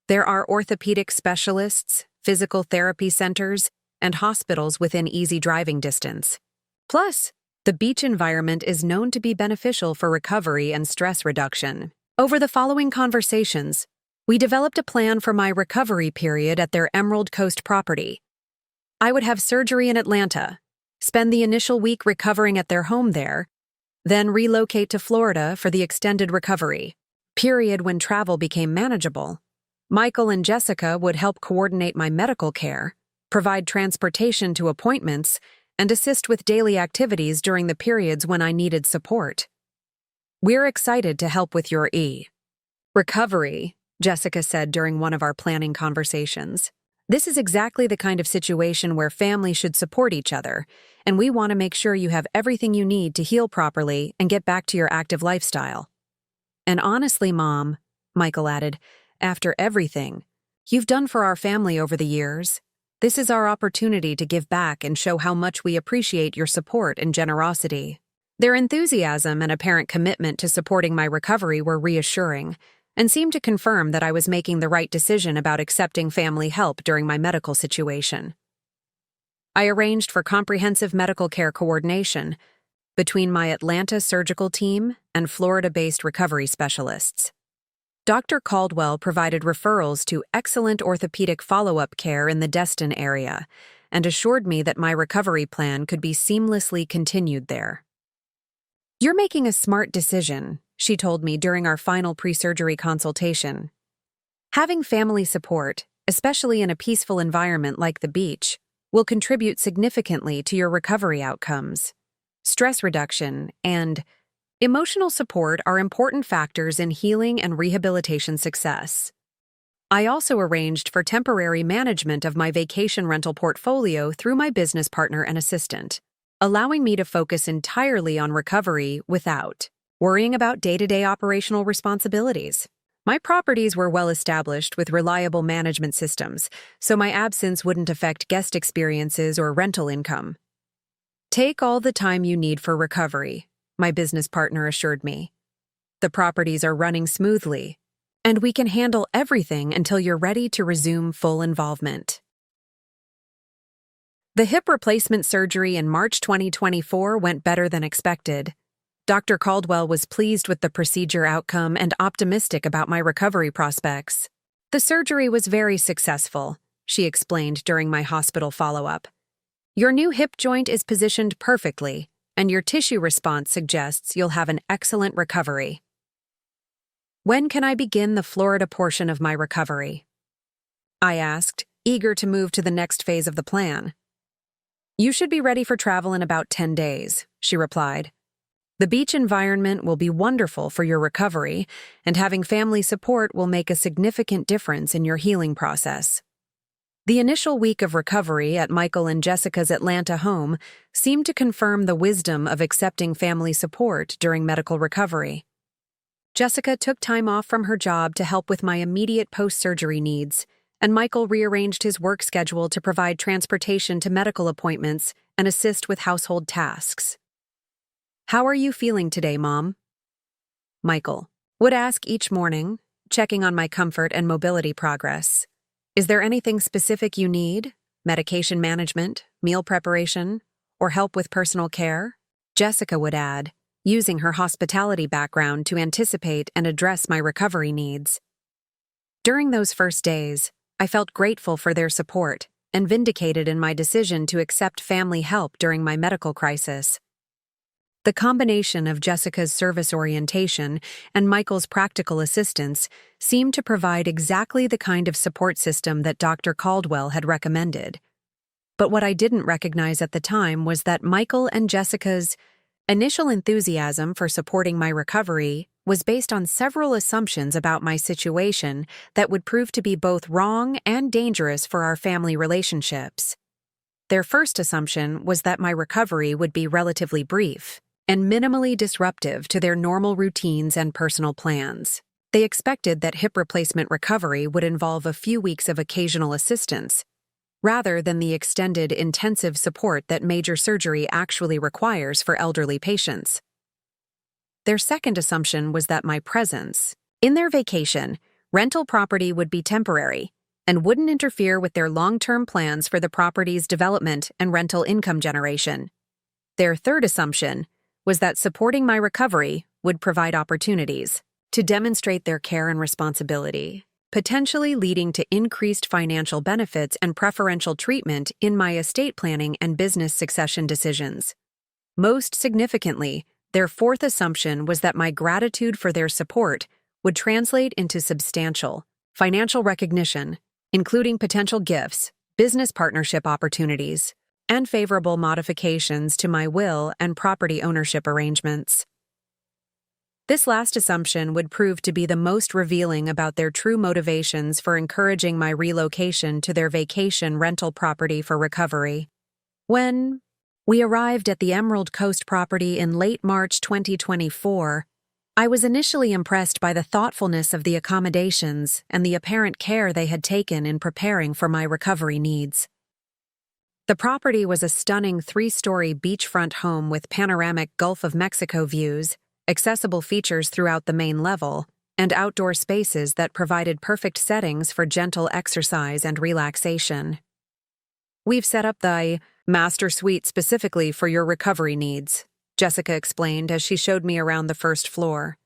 "There are orthopedic specialists, physical therapy centers, and hospitals within easy driving distance. Plus, the beach environment is known to be beneficial for recovery and stress reduction." Over the following conversations, we developed a plan for my recovery period at their Emerald Coast property. I would have surgery in Atlanta, spend the initial week recovering at their home there, then relocate to Florida for the extended recovery period when travel became manageable. Michael and Jessica would help coordinate my medical care, provide transportation to appointments, and assist with daily activities during the periods when I needed support. "We're excited to help with your recovery," Jessica said during one of our planning conversations. "This is exactly the kind of situation where families should support each other, and we want to make sure you have everything you need to heal properly and get back to your active lifestyle." "And honestly, Mom," Michael added, "after everything you've done for our family over the years, this is our opportunity to give back and show how much we appreciate your support and generosity." Their enthusiasm and apparent commitment to supporting my recovery were reassuring, and seemed to confirm that I was making the right decision about accepting family help during my medical situation. I arranged for comprehensive medical care coordination between my Atlanta surgical team and Florida-based recovery specialists. Dr. Caldwell provided referrals to excellent orthopedic follow-up care in the Destin area and assured me that my recovery plan could be seamlessly continued there. "You're making a smart decision," she told me during our final pre-surgery consultation. "Having family support, especially in a peaceful environment like the beach, will contribute significantly to your recovery outcomes. Stress reduction and emotional support are important factors in healing and rehabilitation success." I also arranged for temporary management of my vacation rental portfolio through my business partner and assistant, allowing me to focus entirely on recovery without worrying about day-to-day operational responsibilities. My properties were well established with reliable management systems, so my absence wouldn't affect guest experiences or rental income. "Take all the time you need for recovery," my business partner assured me. "The properties are running smoothly, and we can handle everything until you're ready to resume full involvement." The hip replacement surgery in March 2024 went better than expected. Dr. Caldwell was pleased with the procedure outcome and optimistic about my recovery prospects. "The surgery was very successful," she explained during my hospital follow-up. "Your new hip joint is positioned perfectly, and your tissue response suggests you'll have an excellent recovery." "When can I begin the Florida portion of my recovery?" I asked, eager to move to the next phase of the plan. "You should be ready for travel in about 10 days, she replied. "The beach environment will be wonderful for your recovery, and having family support will make a significant difference in your healing process." The initial week of recovery at Michael and Jessica's Atlanta home seemed to confirm the wisdom of accepting family support during medical recovery. Jessica took time off from her job to help with my immediate post-surgery needs, and Michael rearranged his work schedule to provide transportation to medical appointments and assist with household tasks. "How are you feeling today, Mom?" Michael would ask each morning, checking on my comfort and mobility progress. "Is there anything specific you need? Medication management, meal preparation, or help with personal care?" Jessica would add, using her hospitality background to anticipate and address my recovery needs. During those first days, I felt grateful for their support and vindicated in my decision to accept family help during my medical crisis. The combination of Jessica's service orientation and Michael's practical assistance seemed to provide exactly the kind of support system that Dr. Caldwell had recommended. But what I didn't recognize at the time was that Michael and Jessica's initial enthusiasm for supporting my recovery was based on several assumptions about my situation that would prove to be both wrong and dangerous for our family relationships. Their first assumption was that my recovery would be relatively brief and minimally disruptive to their normal routines and personal plans. They expected that hip replacement recovery would involve a few weeks of occasional assistance, rather than the extended intensive support that major surgery actually requires for elderly patients. Their second assumption was that my presence in their vacation rental property would be temporary and wouldn't interfere with their long-term plans for the property's development and rental income generation. Their third assumption was that supporting my recovery would provide opportunities to demonstrate their care and responsibility, potentially leading to increased financial benefits and preferential treatment in my estate planning and business succession decisions. Most significantly, their fourth assumption was that my gratitude for their support would translate into substantial financial recognition, including potential gifts, business partnership opportunities, and favorable modifications to my will and property ownership arrangements. This last assumption would prove to be the most revealing about their true motivations for encouraging my relocation to their vacation rental property for recovery. When we arrived at the Emerald Coast property in late March 2024, I was initially impressed by the thoughtfulness of the accommodations and the apparent care they had taken in preparing for my recovery needs. The property was a stunning 3-story beachfront home with panoramic Gulf of Mexico views, accessible features throughout the main level, and outdoor spaces that provided perfect settings for gentle exercise and relaxation. "We've set up the master suite specifically for your recovery needs," Jessica explained as she showed me around the first floor.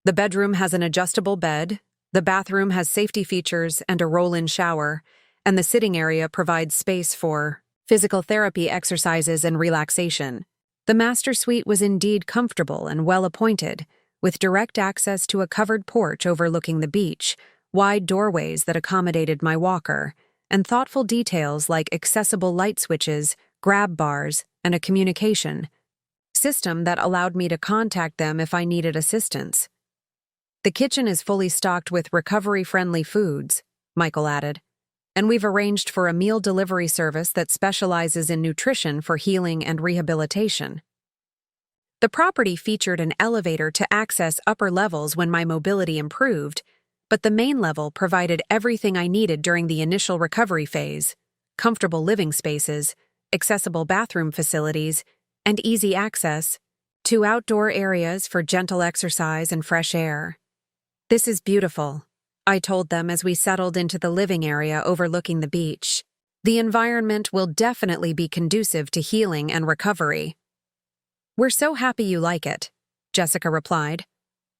"The bedroom has an adjustable bed, the bathroom has safety features and a roll-in shower, and the sitting area provides space for physical therapy exercises and relaxation." The master suite was indeed comfortable and well-appointed, with direct access to a covered porch overlooking the beach, wide doorways that accommodated my walker, and thoughtful details like accessible light switches, grab bars, and a communication system that allowed me to contact them if I needed assistance. "The kitchen is fully stocked with recovery-friendly foods," Michael added, "and we've arranged for a meal delivery service that specializes in nutrition for healing and rehabilitation." The property featured an elevator to access upper levels when my mobility improved, but the main level provided everything I needed during the initial recovery phase: comfortable living spaces, accessible bathroom facilities, and easy access to outdoor areas for gentle exercise and fresh air. "This is beautiful," I told them as we settled into the living area overlooking the beach. "The environment will definitely be conducive to healing and recovery." "We're so happy you like it," Jessica replied.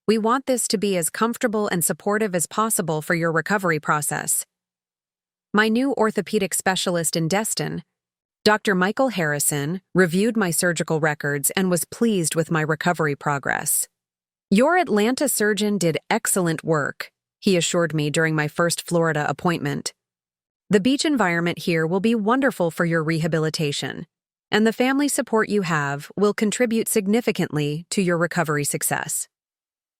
"We want this to be as comfortable and supportive as possible for your recovery process." My new orthopedic specialist in Destin, Dr. Michael Harrison, reviewed my surgical records and was pleased with my recovery progress. "Your Atlanta surgeon did excellent work," he assured me during my first Florida appointment. "The beach environment here will be wonderful for your rehabilitation, and the family support you have will contribute significantly to your recovery success."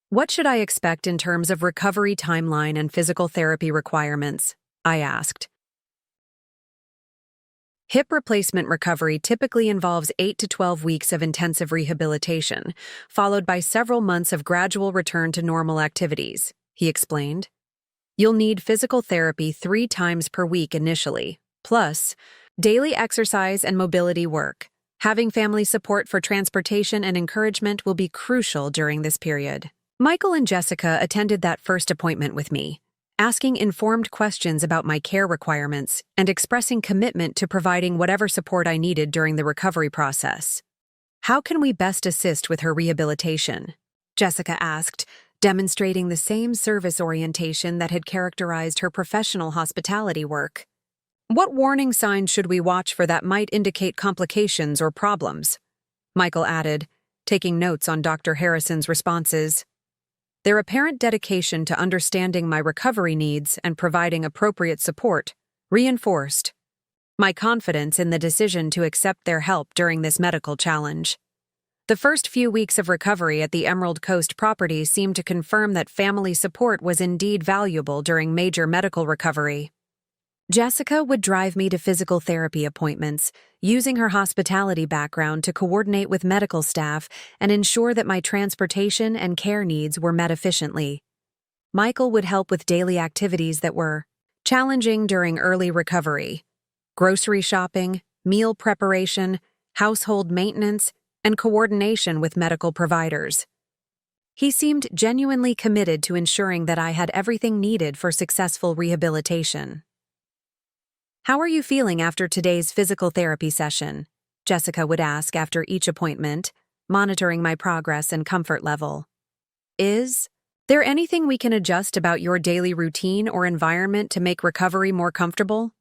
"What should I expect in terms of recovery timeline and physical therapy requirements?" I asked. "Hip replacement recovery typically involves 8 to 12 weeks of intensive rehabilitation, followed by several months of gradual return to normal activities," he explained. "You'll need physical therapy 3 times per week initially, plus daily exercise and mobility work. Having family support for transportation and encouragement will be crucial during this period." Michael and Jessica attended that first appointment with me, asking informed questions about my care requirements and expressing commitment to providing whatever support I needed during the recovery process. "How can we best assist with her rehabilitation?" Jessica asked, demonstrating the same service orientation that had characterized her professional hospitality work. "What warning signs should we watch for that might indicate complications or problems?" Michael added, taking notes on Dr. Harrison's responses. Their apparent dedication to understanding my recovery needs and providing appropriate support reinforced my confidence in the decision to accept their help during this medical challenge. The first few weeks of recovery at the Emerald Coast property seemed to confirm that family support was indeed valuable during major medical recovery. Jessica would drive me to physical therapy appointments, using her hospitality background to coordinate with medical staff and ensure that my transportation and care needs were met efficiently. Michael would help with daily activities that were challenging during early recovery: grocery shopping, meal preparation, household maintenance, and coordination with medical providers. He seemed genuinely committed to ensuring that I had everything needed for successful rehabilitation. "How are you feeling after today's physical therapy session?" Jessica would ask after each appointment, monitoring my progress and comfort level. "Is there anything we can adjust about your daily routine or environment to make recovery more comfortable?"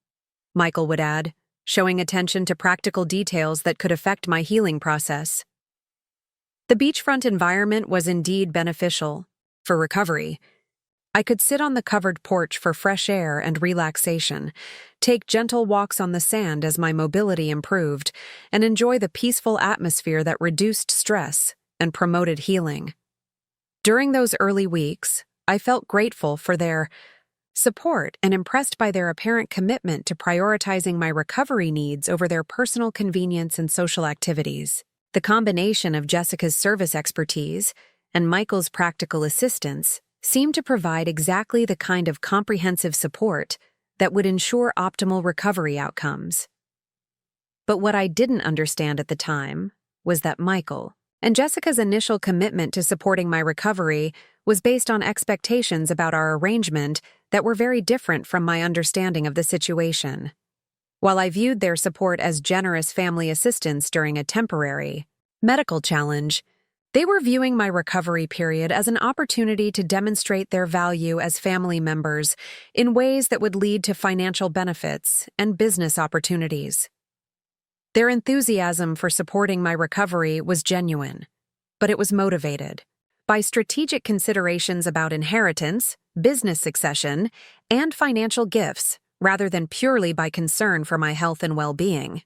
Michael would add, showing attention to practical details that could affect my healing process. The beachfront environment was indeed beneficial for recovery. I could sit on the covered porch for fresh air and relaxation, take gentle walks on the sand as my mobility improved, and enjoy the peaceful atmosphere that reduced stress and promoted healing. During those early weeks, I felt grateful for their support and impressed by their apparent commitment to prioritizing my recovery needs over their personal convenience and social activities. The combination of Jessica's service expertise and Michael's practical assistance seemed to provide exactly the kind of comprehensive support that would ensure optimal recovery outcomes. But what I didn't understand at the time was that Michael and Jessica's initial commitment to supporting my recovery was based on expectations about our arrangement that were very different from my understanding of the situation. While I viewed their support as generous family assistance during a temporary medical challenge, they were viewing my recovery period as an opportunity to demonstrate their value as family members in ways that would lead to financial benefits and business opportunities. Their enthusiasm for supporting my recovery was genuine, but it was motivated by strategic considerations about inheritance, business succession, and financial gifts, rather than purely by concern for my health and well-being.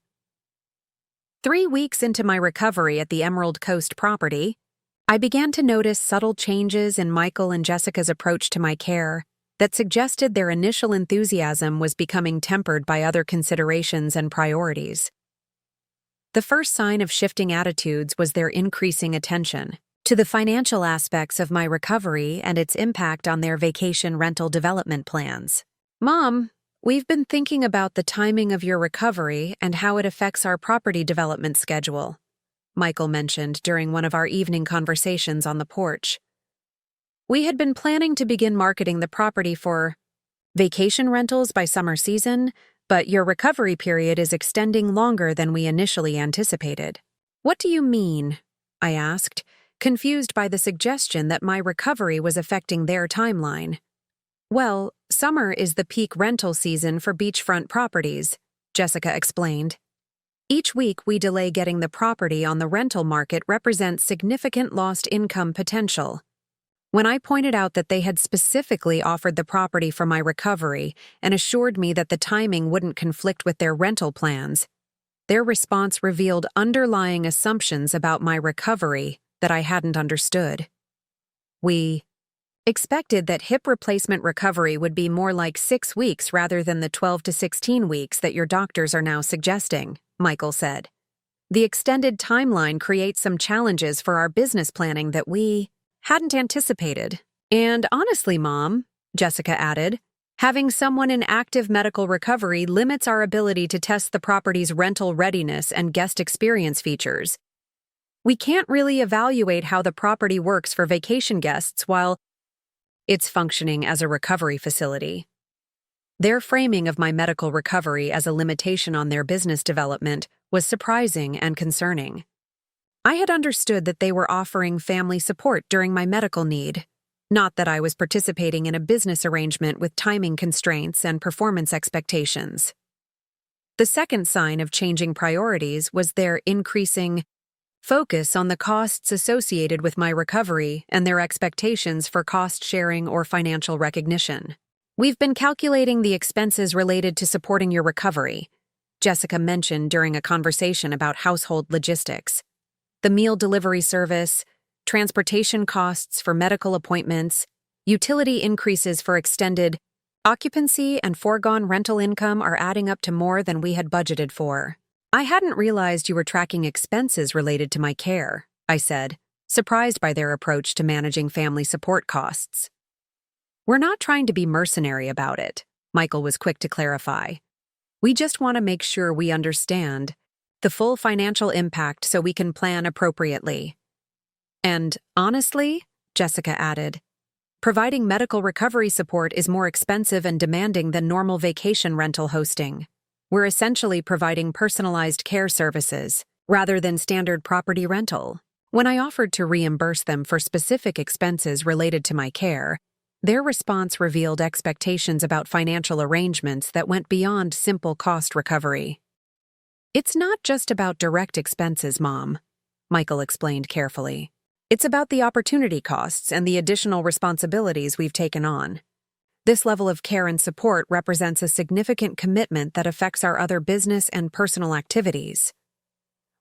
3 weeks into my recovery at the Emerald Coast property, I began to notice subtle changes in Michael and Jessica's approach to my care that suggested their initial enthusiasm was becoming tempered by other considerations and priorities. The first sign of shifting attitudes was their increasing attention to the financial aspects of my recovery and its impact on their vacation rental development plans. "Mom, we've been thinking about the timing of your recovery and how it affects our property development schedule," Michael mentioned during one of our evening conversations on the porch. "We had been planning to begin marketing the property for vacation rentals by summer season, but your recovery period is extending longer than we initially anticipated." "What do you mean?" I asked, confused by the suggestion that my recovery was affecting their timeline. "Well, summer is the peak rental season for beachfront properties," Jessica explained. "Each week we delay getting the property on the rental market represents significant lost income potential." When I pointed out that they had specifically offered the property for my recovery and assured me that the timing wouldn't conflict with their rental plans, their response revealed underlying assumptions about my recovery that I hadn't understood. "We expected that hip replacement recovery would be more like 6 weeks rather than the 12 to 16 weeks that your doctors are now suggesting," Michael said. "The extended timeline creates some challenges for our business planning that we hadn't anticipated. And honestly, Mom," Jessica added, "having someone in active medical recovery limits our ability to test the property's rental readiness and guest experience features. We can't really evaluate how the property works for vacation guests while it's functioning as a recovery facility." Their framing of my medical recovery as a limitation on their business development was surprising and concerning. I had understood that they were offering family support during my medical need, not that I was participating in a business arrangement with timing constraints and performance expectations. The second sign of changing priorities was their increasing focus on the costs associated with my recovery and their expectations for cost sharing or financial recognition. "We've been calculating the expenses related to supporting your recovery," Jessica mentioned during a conversation about household logistics. "The meal delivery service, transportation costs for medical appointments, utility increases for extended occupancy, and foregone rental income are adding up to more than we had budgeted for." "I hadn't realized you were tracking expenses related to my care," I said, surprised by their approach to managing family support costs. "We're not trying to be mercenary about it," Michael was quick to clarify. "We just want to make sure we understand the full financial impact so we can plan appropriately. And honestly," Jessica added, "providing medical recovery support is more expensive and demanding than normal vacation rental hosting. We're essentially providing personalized care services rather than standard property rental." When I offered to reimburse them for specific expenses related to my care, their response revealed expectations about financial arrangements that went beyond simple cost recovery. "It's not just about direct expenses, Mom," Michael explained carefully. "It's about the opportunity costs and the additional responsibilities we've taken on. This level of care and support represents a significant commitment that affects our other business and personal activities.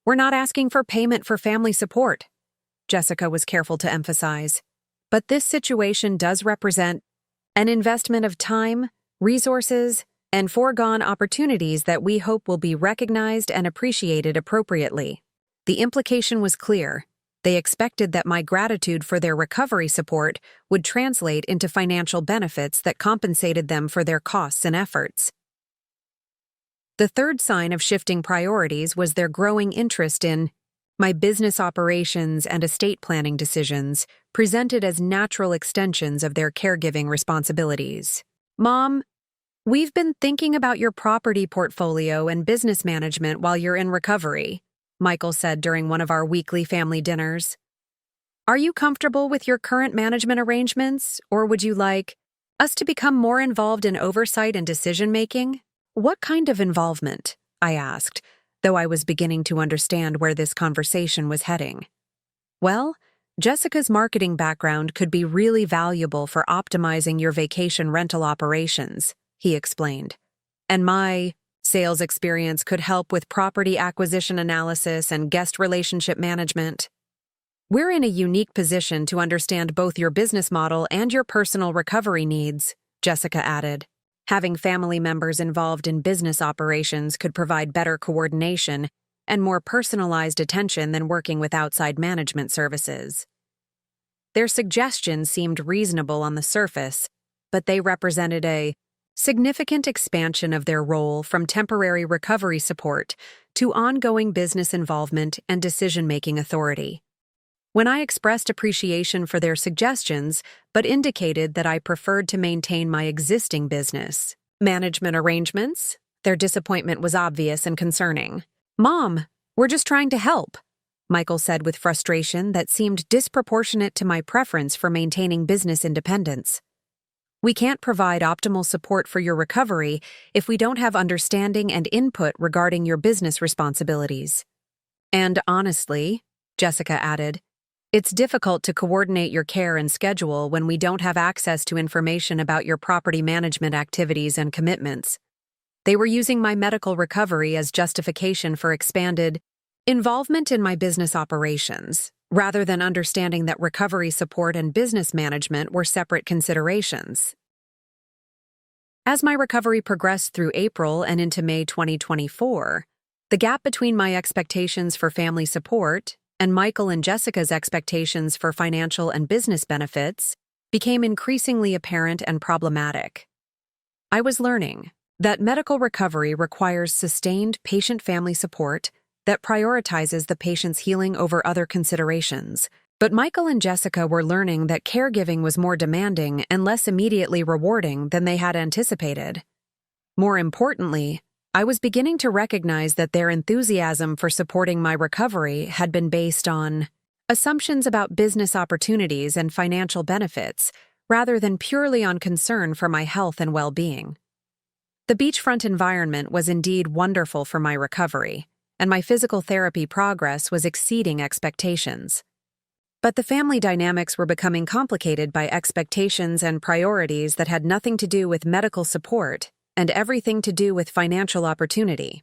We're not asking for payment for family support," Jessica was careful to emphasize. "But this situation does represent an investment of time, resources, and foregone opportunities that we hope will be recognized and appreciated appropriately." The implication was clear. They expected that my gratitude for their recovery support would translate into financial benefits that compensated them for their costs and efforts. The third sign of shifting priorities was their growing interest in my business operations and estate planning decisions, presented as natural extensions of their caregiving responsibilities. Mom, we've been thinking about your property portfolio and business management while you're in recovery, Michael said during one of our weekly family dinners. Are you comfortable with your current management arrangements, or would you like us to become more involved in oversight and decision-making? What kind of involvement? I asked, though I was beginning to understand where this conversation was heading. Well, Jessica's marketing background could be really valuable for optimizing your vacation rental operations, he explained. And my sales experience could help with property acquisition analysis and guest relationship management. We're in a unique position to understand both your business model and your personal recovery needs, Jessica added. Having family members involved in business operations could provide better coordination and more personalized attention than working with outside management services. Their suggestions seemed reasonable on the surface, but they represented a significant expansion of their role from temporary recovery support to ongoing business involvement and decision-making authority. When I expressed appreciation for their suggestions, but indicated that I preferred to maintain my existing business management arrangements, their disappointment was obvious and concerning. Mom, we're just trying to help, Michael said with frustration that seemed disproportionate to my preference for maintaining business independence. We can't provide optimal support for your recovery if we don't have understanding and input regarding your business responsibilities. And honestly, Jessica added, it's difficult to coordinate your care and schedule when we don't have access to information about your property management activities and commitments. They were using my medical recovery as justification for expanded involvement in my business operations, rather than understanding that recovery support and business management were separate considerations. As my recovery progressed through April and into May 2024, the gap between my expectations for family support and Michael and Jessica's expectations for financial and business benefits became increasingly apparent and problematic. I was learning that medical recovery requires sustained patient-family support that prioritizes the patient's healing over other considerations, but Michael and Jessica were learning that caregiving was more demanding and less immediately rewarding than they had anticipated. More importantly, I was beginning to recognize that their enthusiasm for supporting my recovery had been based on assumptions about business opportunities and financial benefits, rather than purely on concern for my health and well-being. The beachfront environment was indeed wonderful for my recovery, and my physical therapy progress was exceeding expectations. But the family dynamics were becoming complicated by expectations and priorities that had nothing to do with medical support and everything to do with financial opportunity.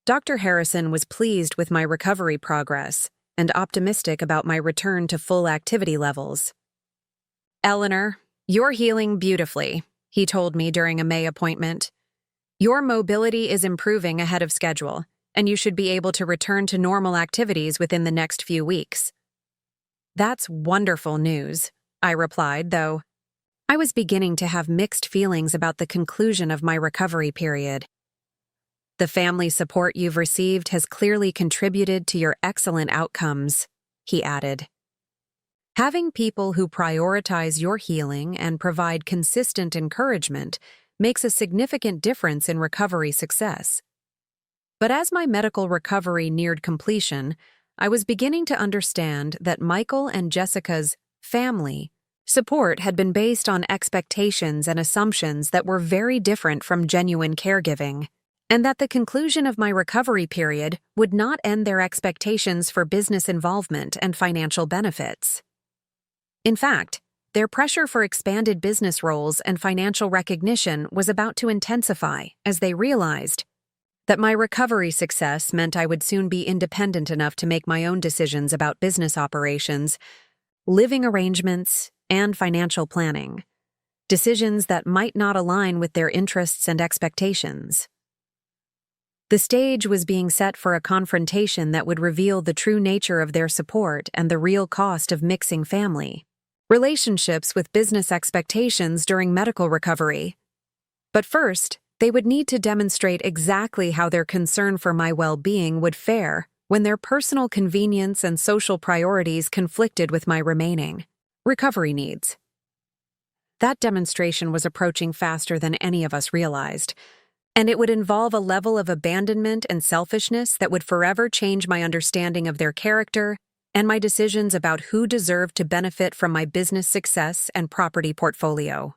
Dr. Harrison was pleased with my recovery progress and optimistic about my return to full activity levels. Eleanor, you're healing beautifully, he told me during a May appointment. Your mobility is improving ahead of schedule, and you should be able to return to normal activities within the next few weeks. That's wonderful news, I replied, though I was beginning to have mixed feelings about the conclusion of my recovery period. The family support you've received has clearly contributed to your excellent outcomes, he added. Having people who prioritize your healing and provide consistent encouragement makes a significant difference in recovery success. But as my medical recovery neared completion, I was beginning to understand that Michael and Jessica's family support had been based on expectations and assumptions that were very different from genuine caregiving, and that the conclusion of my recovery period would not end their expectations for business involvement and financial benefits. In fact, their pressure for expanded business roles and financial recognition was about to intensify as they realized that my recovery success meant I would soon be independent enough to make my own decisions about business operations, living arrangements, and financial planning, decisions that might not align with their interests and expectations. The stage was being set for a confrontation that would reveal the true nature of their support and the real cost of mixing family relationships with business expectations during medical recovery. But first, They would need to demonstrate exactly how their concern for my well-being would fare when their personal convenience and social priorities conflicted with my remaining recovery needs. That demonstration was approaching faster than any of us realized, and it would involve a level of abandonment and selfishness that would forever change my understanding of their character and my decisions about who deserved to benefit from my business success and property portfolio.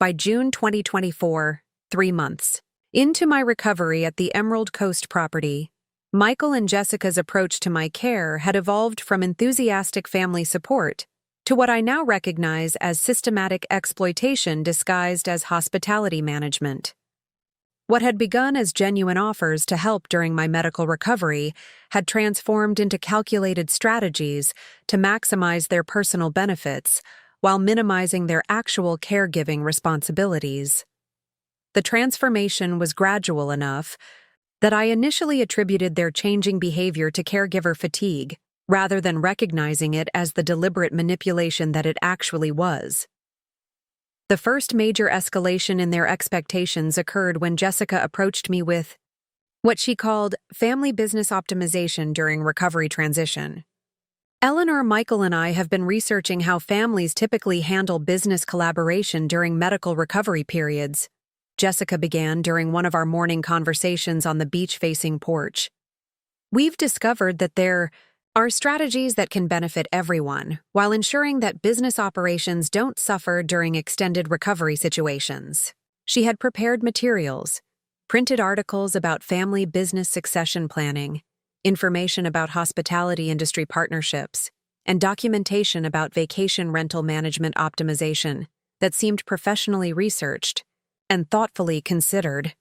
By June 2024, 3 months into my recovery at the Emerald Coast property, Michael and Jessica's approach to my care had evolved from enthusiastic family support to what I now recognize as systematic exploitation disguised as hospitality management. What had begun as genuine offers to help during my medical recovery had transformed into calculated strategies to maximize their personal benefits while minimizing their actual caregiving responsibilities. The transformation was gradual enough that I initially attributed their changing behavior to caregiver fatigue, rather than recognizing it as the deliberate manipulation that it actually was. The first major escalation in their expectations occurred when Jessica approached me with what she called family business optimization during recovery transition. Eleanor, Michael, and I have been researching how families typically handle business collaboration during medical recovery periods, Jessica began during one of our morning conversations on the beach-facing porch. We've discovered that there are strategies that can benefit everyone, while ensuring that business operations don't suffer during extended recovery situations. She had prepared materials, printed articles about family business succession planning, information about hospitality industry partnerships, and documentation about vacation rental management optimization that seemed professionally researched and thoughtfully considered.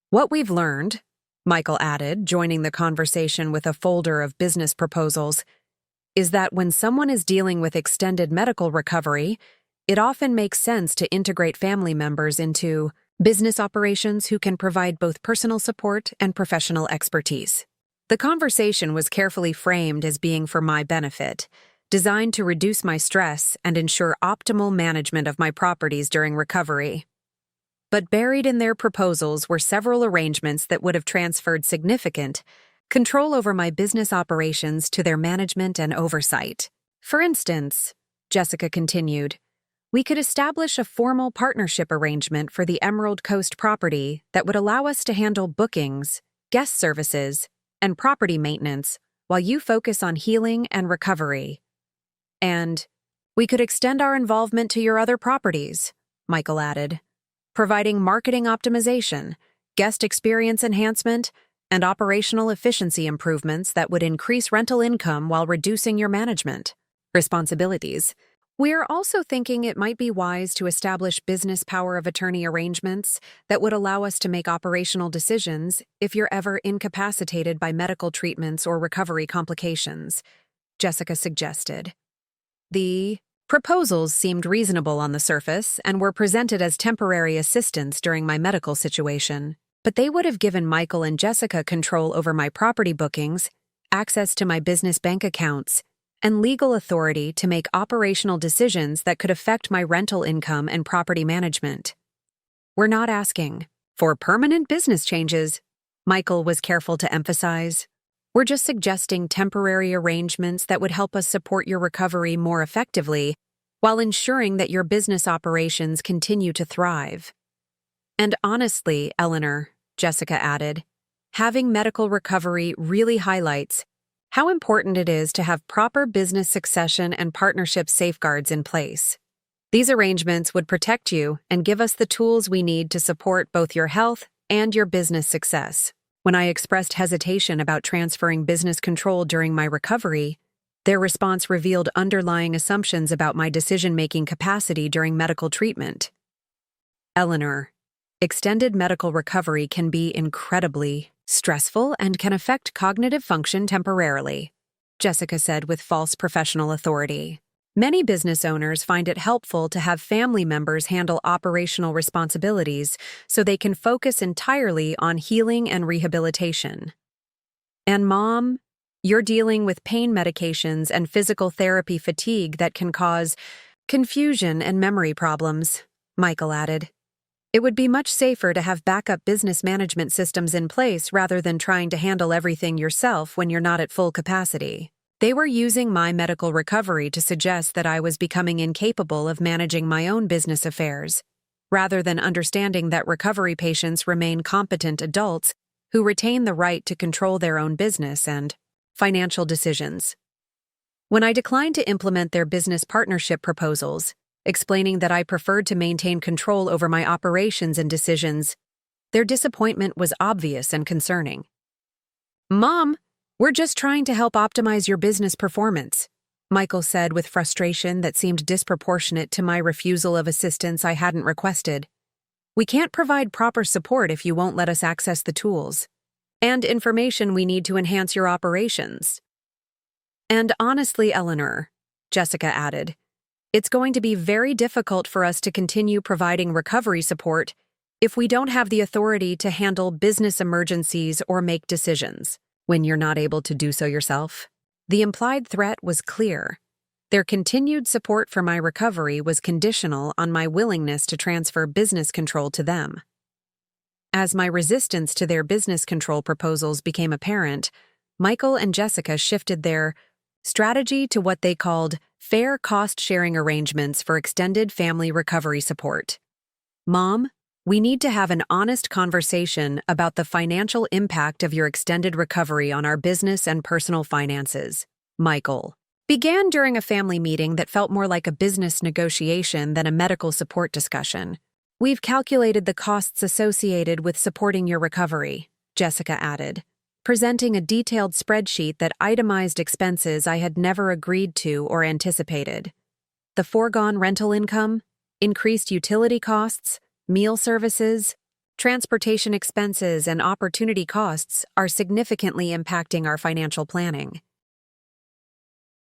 What we've learned, Michael added, joining the conversation with a folder of business proposals, is that when someone is dealing with extended medical recovery, it often makes sense to integrate family members into business operations who can provide both personal support and professional expertise. The conversation was carefully framed as being for my benefit, designed to reduce my stress and ensure optimal management of my properties during recovery. But buried in their proposals were several arrangements that would have transferred significant control over my business operations to their management and oversight. For instance, Jessica continued, we could establish a formal partnership arrangement for the Emerald Coast property that would allow us to handle bookings, guest services, and property maintenance while you focus on healing and recovery. And we could extend our involvement to your other properties, Michael added, providing marketing optimization, guest experience enhancement, and operational efficiency improvements that would increase rental income while reducing your management responsibilities. We are also thinking it might be wise to establish business power of attorney arrangements that would allow us to make operational decisions if you're ever incapacitated by medical treatments or recovery complications, Jessica suggested. The proposals seemed reasonable on the surface and were presented as temporary assistance during my medical situation, but they would have given Michael and Jessica control over my property bookings, access to my business bank accounts, and legal authority to make operational decisions that could affect my rental income and property management. We're not asking for permanent business changes, Michael was careful to emphasize. We're just suggesting temporary arrangements that would help us support your recovery more effectively while ensuring that your business operations continue to thrive. And honestly, Eleanor, Jessica added, having medical recovery really highlights how important it is to have proper business succession and partnership safeguards in place. These arrangements would protect you and give us the tools we need to support both your health and your business success. When I expressed hesitation about transferring business control during my recovery, their response revealed underlying assumptions about my decision-making capacity during medical treatment. Eleanor, extended medical recovery can be incredibly stressful and can affect cognitive function temporarily, Jessica said with false professional authority. Many business owners find it helpful to have family members handle operational responsibilities so they can focus entirely on healing and rehabilitation. And Mom, you're dealing with pain medications and physical therapy fatigue that can cause confusion and memory problems, Michael added. It would be much safer to have backup business management systems in place rather than trying to handle everything yourself when you're not at full capacity. They were using my medical recovery to suggest that I was becoming incapable of managing my own business affairs, rather than understanding that recovery patients remain competent adults who retain the right to control their own business and financial decisions. When I declined to implement their business partnership proposals, explaining that I preferred to maintain control over my operations and decisions, their disappointment was obvious and concerning. "Mom, we're just trying to help optimize your business performance," Michael said with frustration that seemed disproportionate to my refusal of assistance I hadn't requested. "We can't provide proper support if you won't let us access the tools and information we need to enhance your operations." "And honestly, Eleanor," Jessica added, "it's going to be very difficult for us to continue providing recovery support if we don't have the authority to handle business emergencies or make decisions when you're not able to do so yourself." The implied threat was clear. Their continued support for my recovery was conditional on my willingness to transfer business control to them. As my resistance to their business control proposals became apparent, Michael and Jessica shifted their strategy to what they called fair cost-sharing arrangements for extended family recovery support. "Mom, we need to have an honest conversation about the financial impact of your extended recovery on our business and personal finances," Michael began during a family meeting that felt more like a business negotiation than a medical support discussion. "We've calculated the costs associated with supporting your recovery," Jessica added, presenting a detailed spreadsheet that itemized expenses I had never agreed to or anticipated. The foregone rental income, increased utility costs, meal services, transportation expenses, and opportunity costs are significantly impacting our financial planning.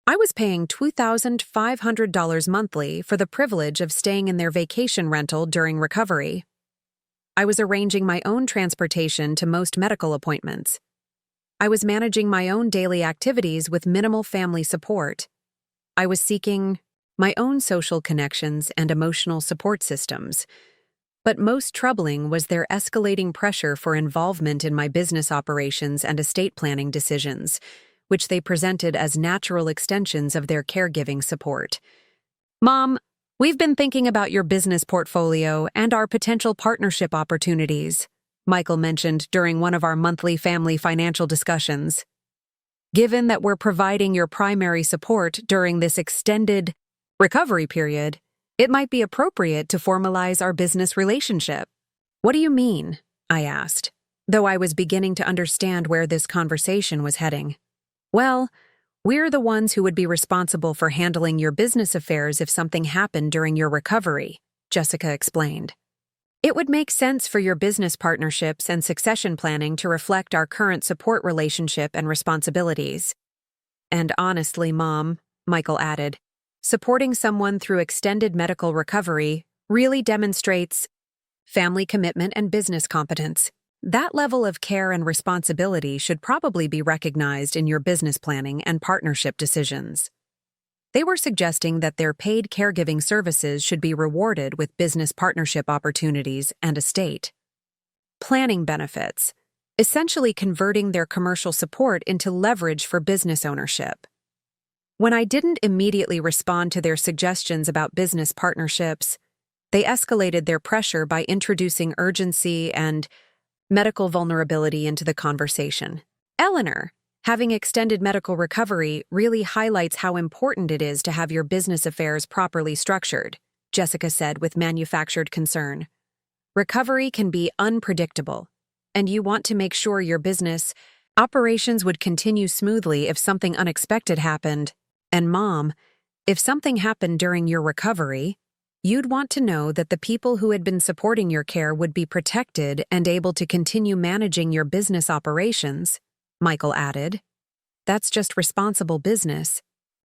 I was paying $2,500 monthly for the privilege of staying in their vacation rental during recovery. I was arranging my own transportation to most medical appointments. I was managing my own daily activities with minimal family support. I was seeking my own social connections and emotional support systems. But most troubling was their escalating pressure for involvement in my business operations and estate planning decisions, which they presented as natural extensions of their caregiving support. "Mom, we've been thinking about your business portfolio and our potential partnership opportunities," Michael mentioned during one of our monthly family financial discussions. "Given that we're providing your primary support during this extended recovery period, it might be appropriate to formalize our business relationship." "What do you mean?" I asked, though I was beginning to understand where this conversation was heading. "Well, we're the ones who would be responsible for handling your business affairs if something happened during your recovery," Jessica explained. "It would make sense for your business partnerships and succession planning to reflect our current support relationship and responsibilities." "And honestly, Mom," Michael added, "supporting someone through extended medical recovery really demonstrates family commitment and business competence. That level of care and responsibility should probably be recognized in your business planning and partnership decisions." They were suggesting that their paid caregiving services should be rewarded with business partnership opportunities and estate planning benefits, essentially converting their commercial support into leverage for business ownership. When I didn't immediately respond to their suggestions about business partnerships, they escalated their pressure by introducing urgency and medical vulnerability into the conversation. "Eleanor, having extended medical recovery really highlights how important it is to have your business affairs properly structured," Jessica said with manufactured concern. "Recovery can be unpredictable, and you want to make sure your business operations would continue smoothly if something unexpected happened. And Mom, if something happened during your recovery, you'd want to know that the people who had been supporting your care would be protected and able to continue managing your business operations," Michael added. "That's just responsible business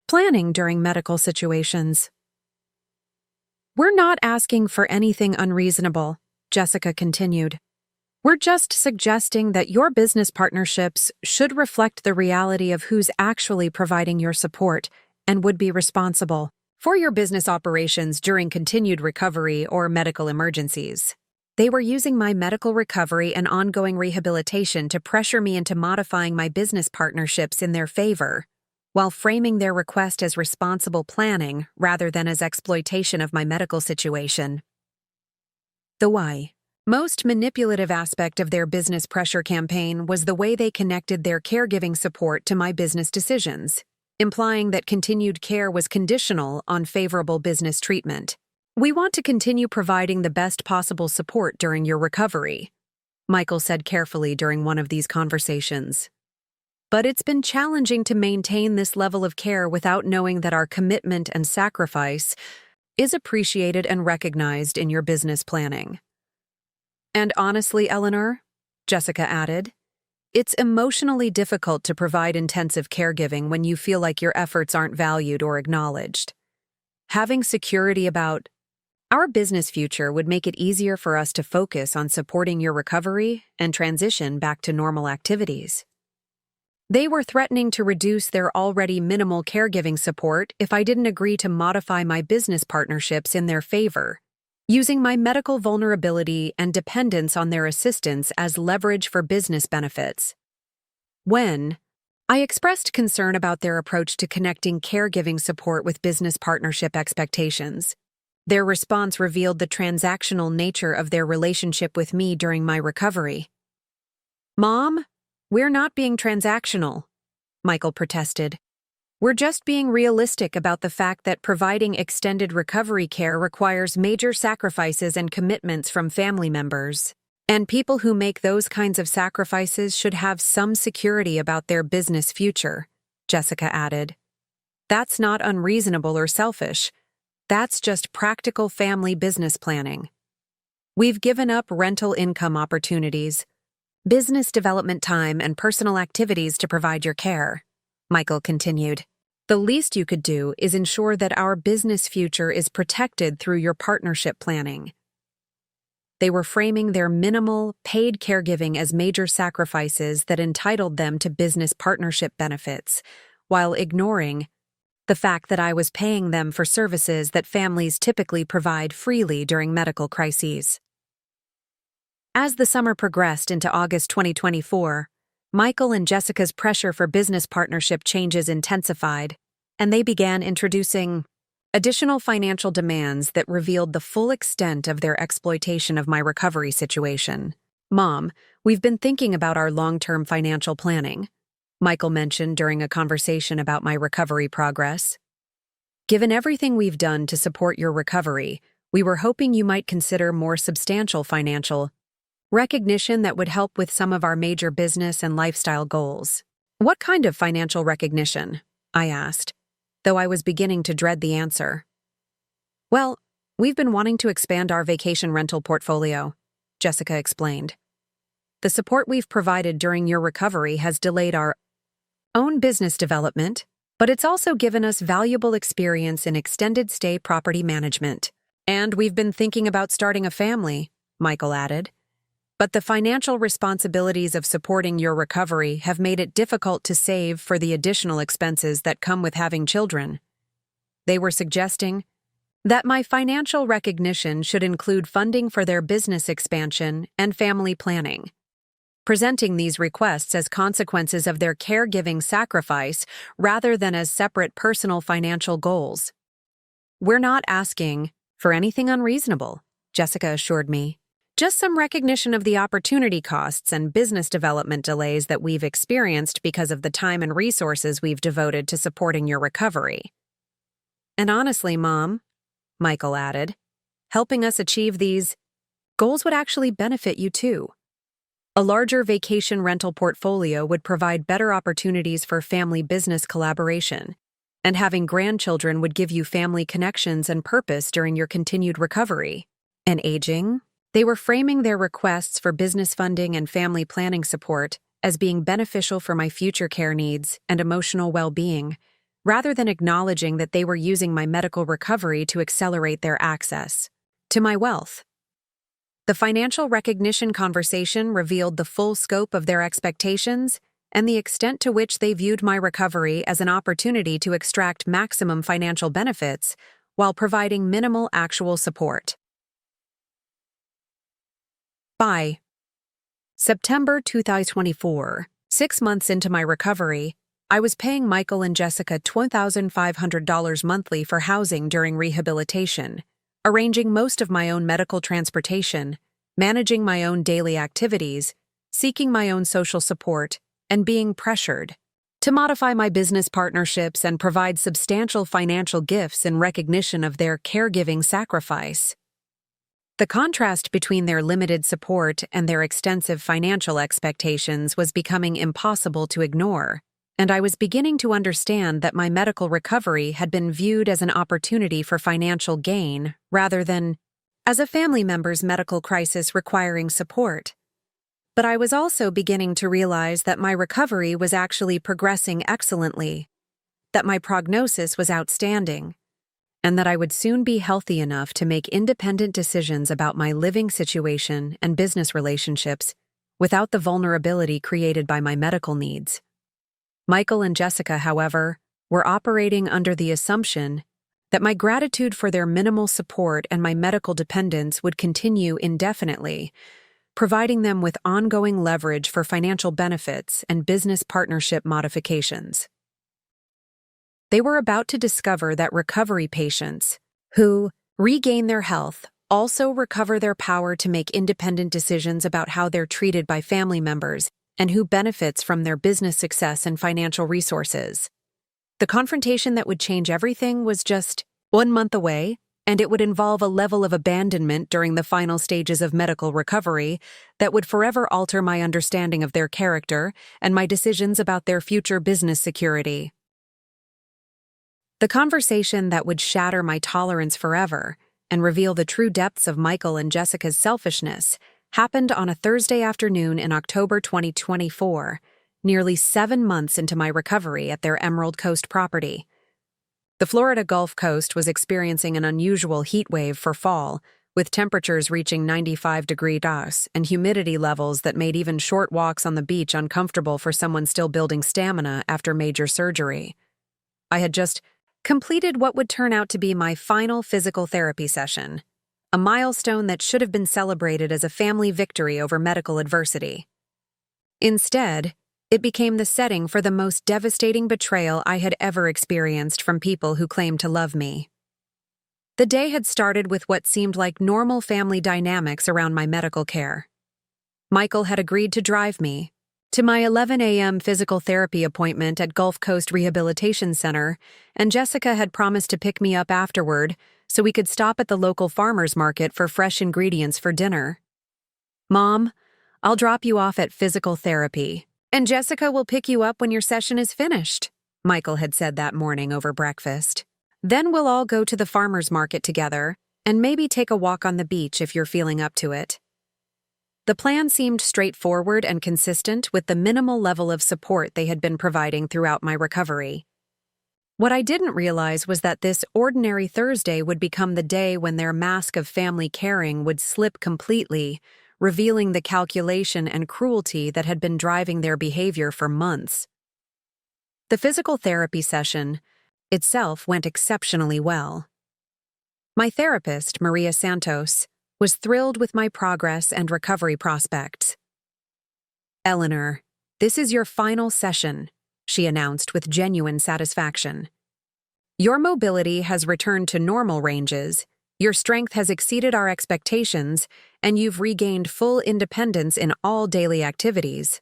planning during medical situations." "We're not asking for anything unreasonable," Jessica continued. "We're just suggesting that your business partnerships should reflect the reality of who's actually providing your support and would be responsible for your business operations during continued recovery or medical emergencies. They were using my medical recovery and ongoing rehabilitation to pressure me into modifying my business partnerships in their favor, while framing their request as responsible planning rather than as exploitation of my medical situation. The why. Most manipulative aspect of their business pressure campaign was the way they connected their caregiving support to my business decisions, implying that continued care was conditional on favorable business treatment. We want to continue providing the best possible support during your recovery, Michael said carefully during one of these conversations. But it's been challenging to maintain this level of care without knowing that our commitment and sacrifice is appreciated and recognized in your business planning. And honestly, Eleanor, Jessica added, it's emotionally difficult to provide intensive caregiving when you feel like your efforts aren't valued or acknowledged. Having security about our business future would make it easier for us to focus on supporting your recovery and transition back to normal activities. They were threatening to reduce their already minimal caregiving support if I didn't agree to modify my business partnerships in their favor, using my medical vulnerability and dependence on their assistance as leverage for business benefits. When I expressed concern about their approach to connecting caregiving support with business partnership expectations, their response revealed the transactional nature of their relationship with me during my recovery. "Mom, we're not being transactional," Michael protested. "We're just being realistic about the fact that providing extended recovery care requires major sacrifices and commitments from family members, and people who make those kinds of sacrifices should have some security about their business future," Jessica added. "That's not unreasonable or selfish. That's just practical family business planning. We've given up rental income opportunities, business development time, and personal activities to provide your care," Michael continued. "The least you could do is ensure that our business future is protected through your partnership planning." They were framing their minimal, paid caregiving as major sacrifices that entitled them to business partnership benefits, while ignoring the fact that I was paying them for services that families typically provide freely during medical crises. As the summer progressed into August 2024, Michael and Jessica's pressure for business partnership changes intensified, and they began introducing additional financial demands that revealed the full extent of their exploitation of my recovery situation. "Mom, we've been thinking about our long-term financial planning," Michael mentioned during a conversation about my recovery progress. "Given everything we've done to support your recovery, we were hoping you might consider more substantial financial recognition that would help with some of our major business and lifestyle goals." "What kind of financial recognition?" I asked, though I was beginning to dread the answer. "Well, we've been wanting to expand our vacation rental portfolio," Jessica explained. "The support we've provided during your recovery has delayed our own business development, but it's also given us valuable experience in extended stay property management. And we've been thinking about starting a family," Michael added. "But the financial responsibilities of supporting your recovery have made it difficult to save for the additional expenses that come with having children." They were suggesting that my financial recognition should include funding for their business expansion and family planning, presenting these requests as consequences of their caregiving sacrifice rather than as separate personal financial goals. "We're not asking for anything unreasonable," Jessica assured me. "Just some recognition of the opportunity costs and business development delays that we've experienced because of the time and resources we've devoted to supporting your recovery. And honestly, Mom," Michael added, "helping us achieve these goals would actually benefit you too. A larger vacation rental portfolio would provide better opportunities for family business collaboration, and having grandchildren would give you family connections and purpose during your continued recovery." And aging? They were framing their requests for business funding and family planning support as being beneficial for my future care needs and emotional well-being, rather than acknowledging that they were using my medical recovery to accelerate their access to my wealth. The financial recognition conversation revealed the full scope of their expectations and the extent to which they viewed my recovery as an opportunity to extract maximum financial benefits while providing minimal actual support. By September 2024, 6 months into my recovery, I was paying Michael and Jessica $2,500 monthly for housing during rehabilitation, arranging most of my own medical transportation, managing my own daily activities, seeking my own social support, and being pressured to modify my business partnerships and provide substantial financial gifts in recognition of their caregiving sacrifice. The contrast between their limited support and their extensive financial expectations was becoming impossible to ignore, and I was beginning to understand that my medical recovery had been viewed as an opportunity for financial gain rather than as a family member's medical crisis requiring support. But I was also beginning to realize that my recovery was actually progressing excellently, that my prognosis was outstanding, and that I would soon be healthy enough to make independent decisions about my living situation and business relationships without the vulnerability created by my medical needs. Michael and Jessica, however, were operating under the assumption that my gratitude for their minimal support and my medical dependence would continue indefinitely, providing them with ongoing leverage for financial benefits and business partnership modifications. They were about to discover that recovery patients who regain their health also recover their power to make independent decisions about how they're treated by family members and who benefits from their business success and financial resources. The confrontation that would change everything was just 1 month away, and it would involve a level of abandonment during the final stages of medical recovery that would forever alter my understanding of their character and my decisions about their future business security. The conversation that would shatter my tolerance forever and reveal the true depths of Michael and Jessica's selfishness happened on a Thursday afternoon in October 2024, nearly 7 months into my recovery at their Emerald Coast property. The Florida Gulf Coast was experiencing an unusual heat wave for fall, with temperatures reaching 95 degrees and humidity levels that made even short walks on the beach uncomfortable for someone still building stamina after major surgery. I had just completed what would turn out to be my final physical therapy session, a milestone that should have been celebrated as a family victory over medical adversity. Instead, it became the setting for the most devastating betrayal I had ever experienced from people who claimed to love me. The day had started with what seemed like normal family dynamics around my medical care. Michael had agreed to drive me to my 11 a.m. physical therapy appointment at Gulf Coast Rehabilitation Center, and Jessica had promised to pick me up afterward so we could stop at the local farmer's market for fresh ingredients for dinner. "Mom, I'll drop you off at physical therapy, and Jessica will pick you up when your session is finished," Michael had said that morning over breakfast. "Then we'll all go to the farmer's market together and maybe take a walk on the beach if you're feeling up to it." The plan seemed straightforward and consistent with the minimal level of support they had been providing throughout my recovery. What I didn't realize was that this ordinary Thursday would become the day when their mask of family caring would slip completely, revealing the calculation and cruelty that had been driving their behavior for months. The physical therapy session itself went exceptionally well. My therapist, Maria Santos, was thrilled with my progress and recovery prospects. "Eleanor, this is your final session," she announced with genuine satisfaction. "Your mobility has returned to normal ranges, your strength has exceeded our expectations, and you've regained full independence in all daily activities."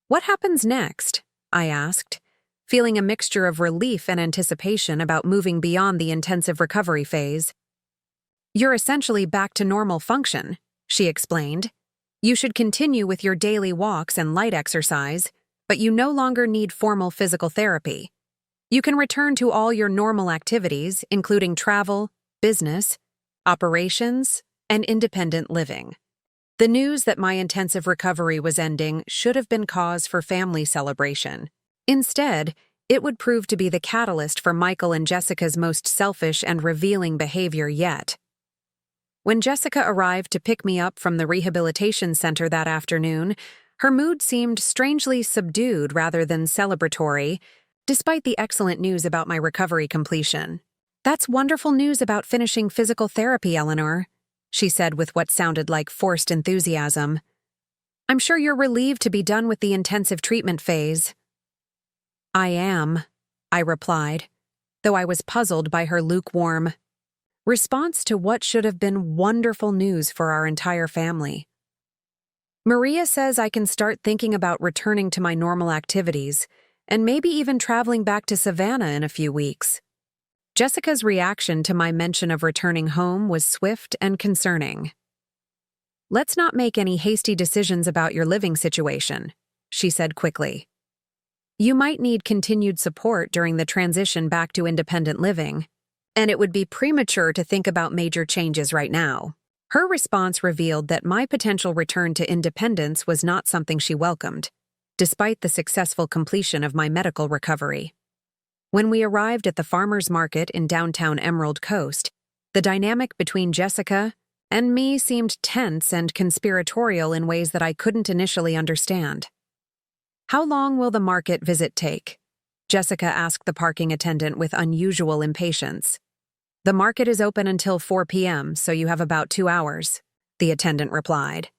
"What happens next?" I asked, feeling a mixture of relief and anticipation about moving beyond the intensive recovery phase. "You're essentially back to normal function," she explained. "You should continue with your daily walks and light exercise, but you no longer need formal physical therapy. You can return to all your normal activities, including travel, business, operations, and independent living." The news that my intensive recovery was ending should have been cause for family celebration. Instead, it would prove to be the catalyst for Michael and Jessica's most selfish and revealing behavior yet. When Jessica arrived to pick me up from the rehabilitation center that afternoon, Her mood seemed strangely subdued rather than celebratory, despite the excellent news about my recovery completion. "That's wonderful news about finishing physical therapy, Eleanor," she said with what sounded like forced enthusiasm. "I'm sure you're relieved to be done with the intensive treatment phase." "I am," I replied, though I was puzzled by her lukewarm response to what should have been wonderful news for our entire family. "Maria says I can start thinking about returning to my normal activities, and maybe even traveling back to Savannah in a few weeks." Jessica's reaction to my mention of returning home was swift and concerning. "Let's not make any hasty decisions about your living situation," she said quickly. "You might need continued support during the transition back to independent living, and it would be premature to think about major changes right now." Her response revealed that my potential return to independence was not something she welcomed, despite the successful completion of my medical recovery. When we arrived at the farmers market in downtown Emerald Coast, the dynamic between Jessica and me seemed tense and conspiratorial in ways that I couldn't initially understand. "How long will the market visit take?" Jessica asked the parking attendant with unusual impatience. "The market is open until 4 p.m., so you have about 2 hours," the attendant replied.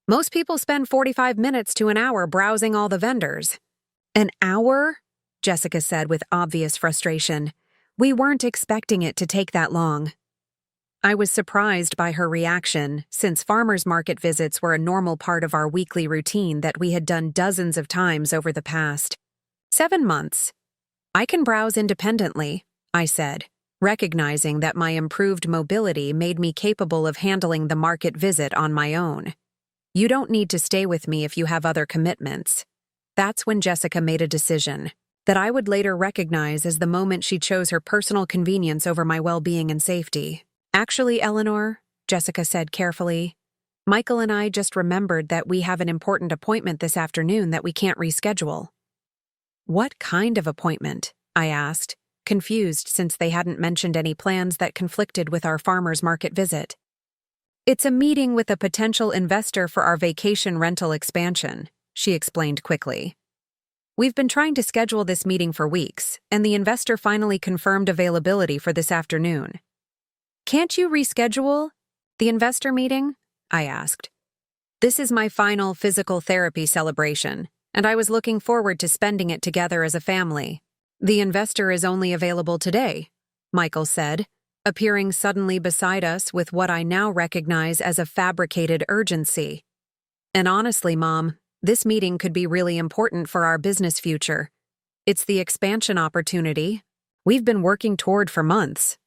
"Most people spend 45 minutes to an hour browsing all the vendors." "An hour?" Jessica said with obvious frustration. "We weren't expecting it to take that long." I was surprised by her reaction, since farmers market visits were a normal part of our weekly routine that we had done dozens of times over the past 7 months. "I can browse independently," I said, recognizing that my improved mobility made me capable of handling the market visit on my own. "You don't need to stay with me if you have other commitments." That's when Jessica made a decision that I would later recognize as the moment she chose her personal convenience over my well-being and safety. "Actually, Eleanor," Jessica said carefully, "Michael and I just remembered that we have an important appointment this afternoon that we can't reschedule." "What kind of appointment?" I asked, confused since they hadn't mentioned any plans that conflicted with our farmers market visit. "It's a meeting with a potential investor for our vacation rental expansion," she explained quickly. "We've been trying to schedule this meeting for weeks, and the investor finally confirmed availability for this afternoon." "Can't you reschedule the investor meeting?" I asked. "This is my final physical therapy celebration, and I was looking forward to spending it together as a family." "The investor is only available today," Michael said, appearing suddenly beside us with what I now recognize as a fabricated urgency. "And honestly, Mom, this meeting could be really important for our business future. It's the expansion opportunity we've been working toward for months.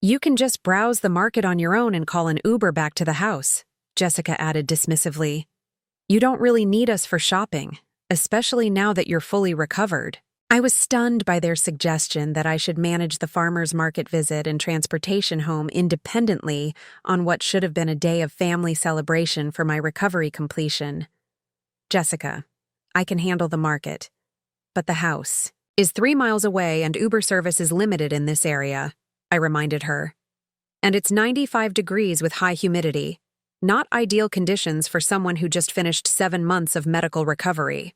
You can just browse the market on your own and call an Uber back to the house," Jessica added dismissively. "You don't really need us for shopping, especially now that you're fully recovered." I was stunned by their suggestion that I should manage the farmers market visit and transportation home independently on what should have been a day of family celebration for my recovery completion. "Jessica, I can handle the market, but the house is 3 miles away and Uber service is limited in this area," I reminded her. "And it's 95 degrees with high humidity. Not ideal conditions for someone who just finished 7 months of medical recovery."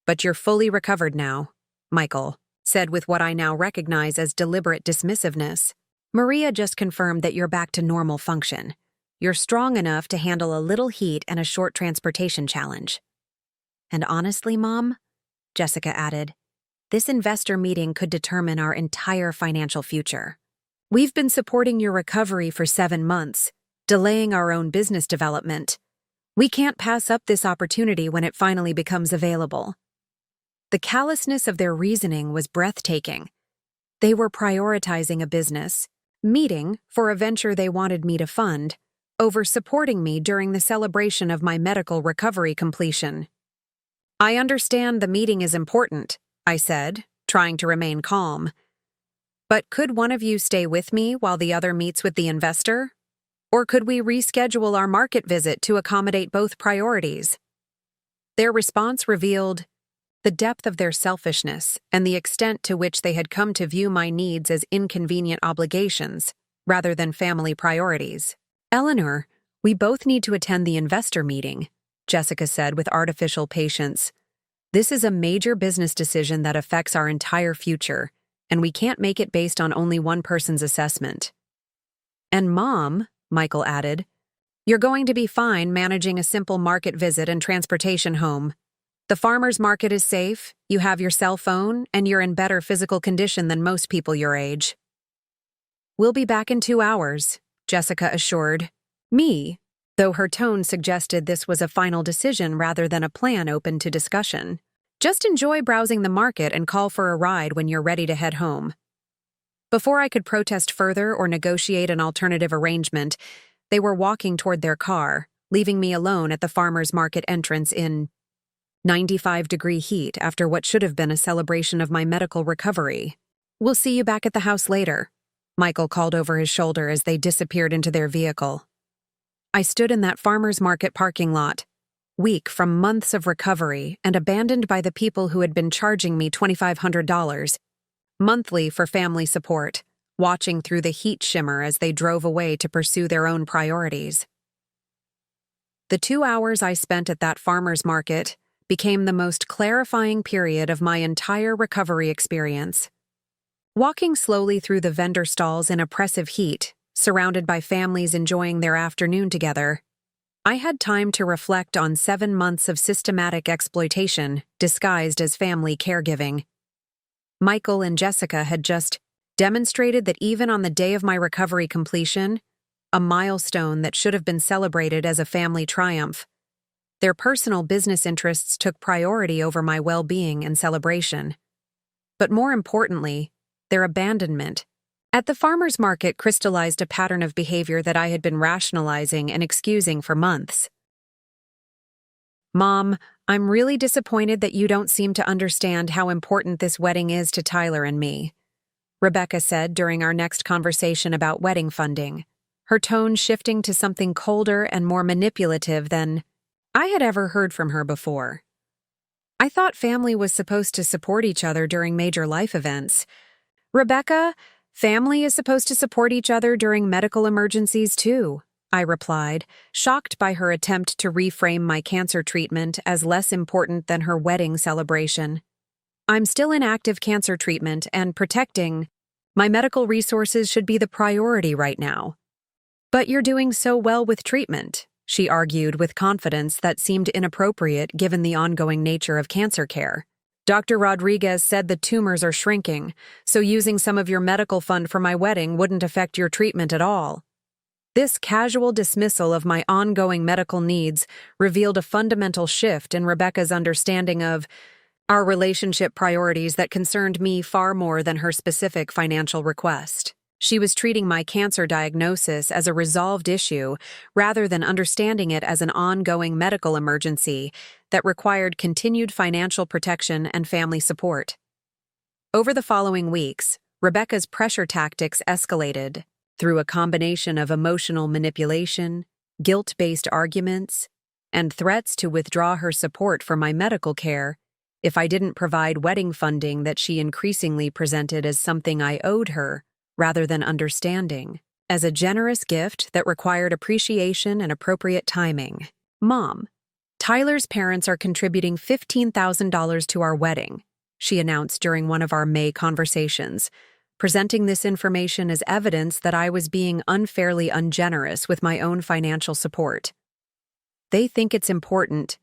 "But you're fully recovered now," Michael said with what I now recognize as deliberate dismissiveness. "Maria just confirmed that you're back to normal function. You're strong enough to handle a little heat and a short transportation challenge." "And honestly, Mom," Jessica added, "this investor meeting could determine our entire financial future. We've been supporting your recovery for 7 months, delaying our own business development. We can't pass up this opportunity when it finally becomes available." The callousness of their reasoning was breathtaking. They were prioritizing a business meeting for a venture they wanted me to fund over supporting me during the celebration of my medical recovery completion. "I understand the meeting is important," I said, trying to remain calm. "But could one of you stay with me while the other meets with the investor? Or could we reschedule our market visit to accommodate both priorities?" Their response revealed the depth of their selfishness and the extent to which they had come to view my needs as inconvenient obligations rather than family priorities. "Eleanor, we both need to attend the investor meeting," Jessica said with artificial patience. "This is a major business decision that affects our entire future, and we can't make it based on only one person's assessment." "And Mom," Michael added, "you're going to be fine managing a simple market visit and transportation home. The farmer's market is safe, you have your cell phone, and you're in better physical condition than most people your age." "We'll be back in 2 hours," Jessica assured me, though her tone suggested this was a final decision rather than a plan open to discussion. "Just enjoy browsing the market and call for a ride when you're ready to head home." Before I could protest further or negotiate an alternative arrangement, they were walking toward their car, leaving me alone at the farmer's market entrance in 95-degree heat after what should have been a celebration of my medical recovery. "We'll see you back at the house later," Michael called over his shoulder as they disappeared into their vehicle. I stood in that farmer's market parking lot, weak from months of recovery and abandoned by the people who had been charging me $2,500 monthly for family support, watching through the heat shimmer as they drove away to pursue their own priorities. The 2 hours I spent at that farmer's market became the most clarifying period of my entire recovery experience. Walking slowly through the vendor stalls in oppressive heat, surrounded by families enjoying their afternoon together, I had time to reflect on 7 months of systematic exploitation disguised as family caregiving. Michael and Jessica had just demonstrated that even on the day of my recovery completion, a milestone that should have been celebrated as a family triumph, their personal business interests took priority over my well-being and celebration. But more importantly, their abandonment at the farmer's market crystallized a pattern of behavior that I had been rationalizing and excusing for months. "Mom, I'm really disappointed that you don't seem to understand how important this wedding is to Tyler and me," Rebecca said during our next conversation about wedding funding, her tone shifting to something colder and more manipulative than I had ever heard from her before. "I thought family was supposed to support each other during major life events." "Rebecca, family is supposed to support each other during medical emergencies too," I replied, shocked by her attempt to reframe my cancer treatment as less important than her wedding celebration. "I'm still in active cancer treatment, and protecting my medical resources should be the priority right now." "But you're doing so well with treatment," she argued with confidence that seemed inappropriate given the ongoing nature of cancer care. "Dr. Rodriguez said the tumors are shrinking, so using some of your medical fund for my wedding wouldn't affect your treatment at all." This casual dismissal of my ongoing medical needs revealed a fundamental shift in Rebecca's understanding of our relationship priorities that concerned me far more than her specific financial request. She was treating my cancer diagnosis as a resolved issue rather than understanding it as an ongoing medical emergency that required continued financial protection and family support. Over the following weeks, Rebecca's pressure tactics escalated through a combination of emotional manipulation, guilt-based arguments, and threats to withdraw her support for my medical care if I didn't provide wedding funding that she increasingly presented as something I owed her rather than understanding, as a generous gift that required appreciation and appropriate timing. "Mom, Tyler's parents are contributing $15,000 to our wedding," she announced during one of our May conversations, presenting this information as evidence that I was being unfairly ungenerous with my own financial support. "They think it's important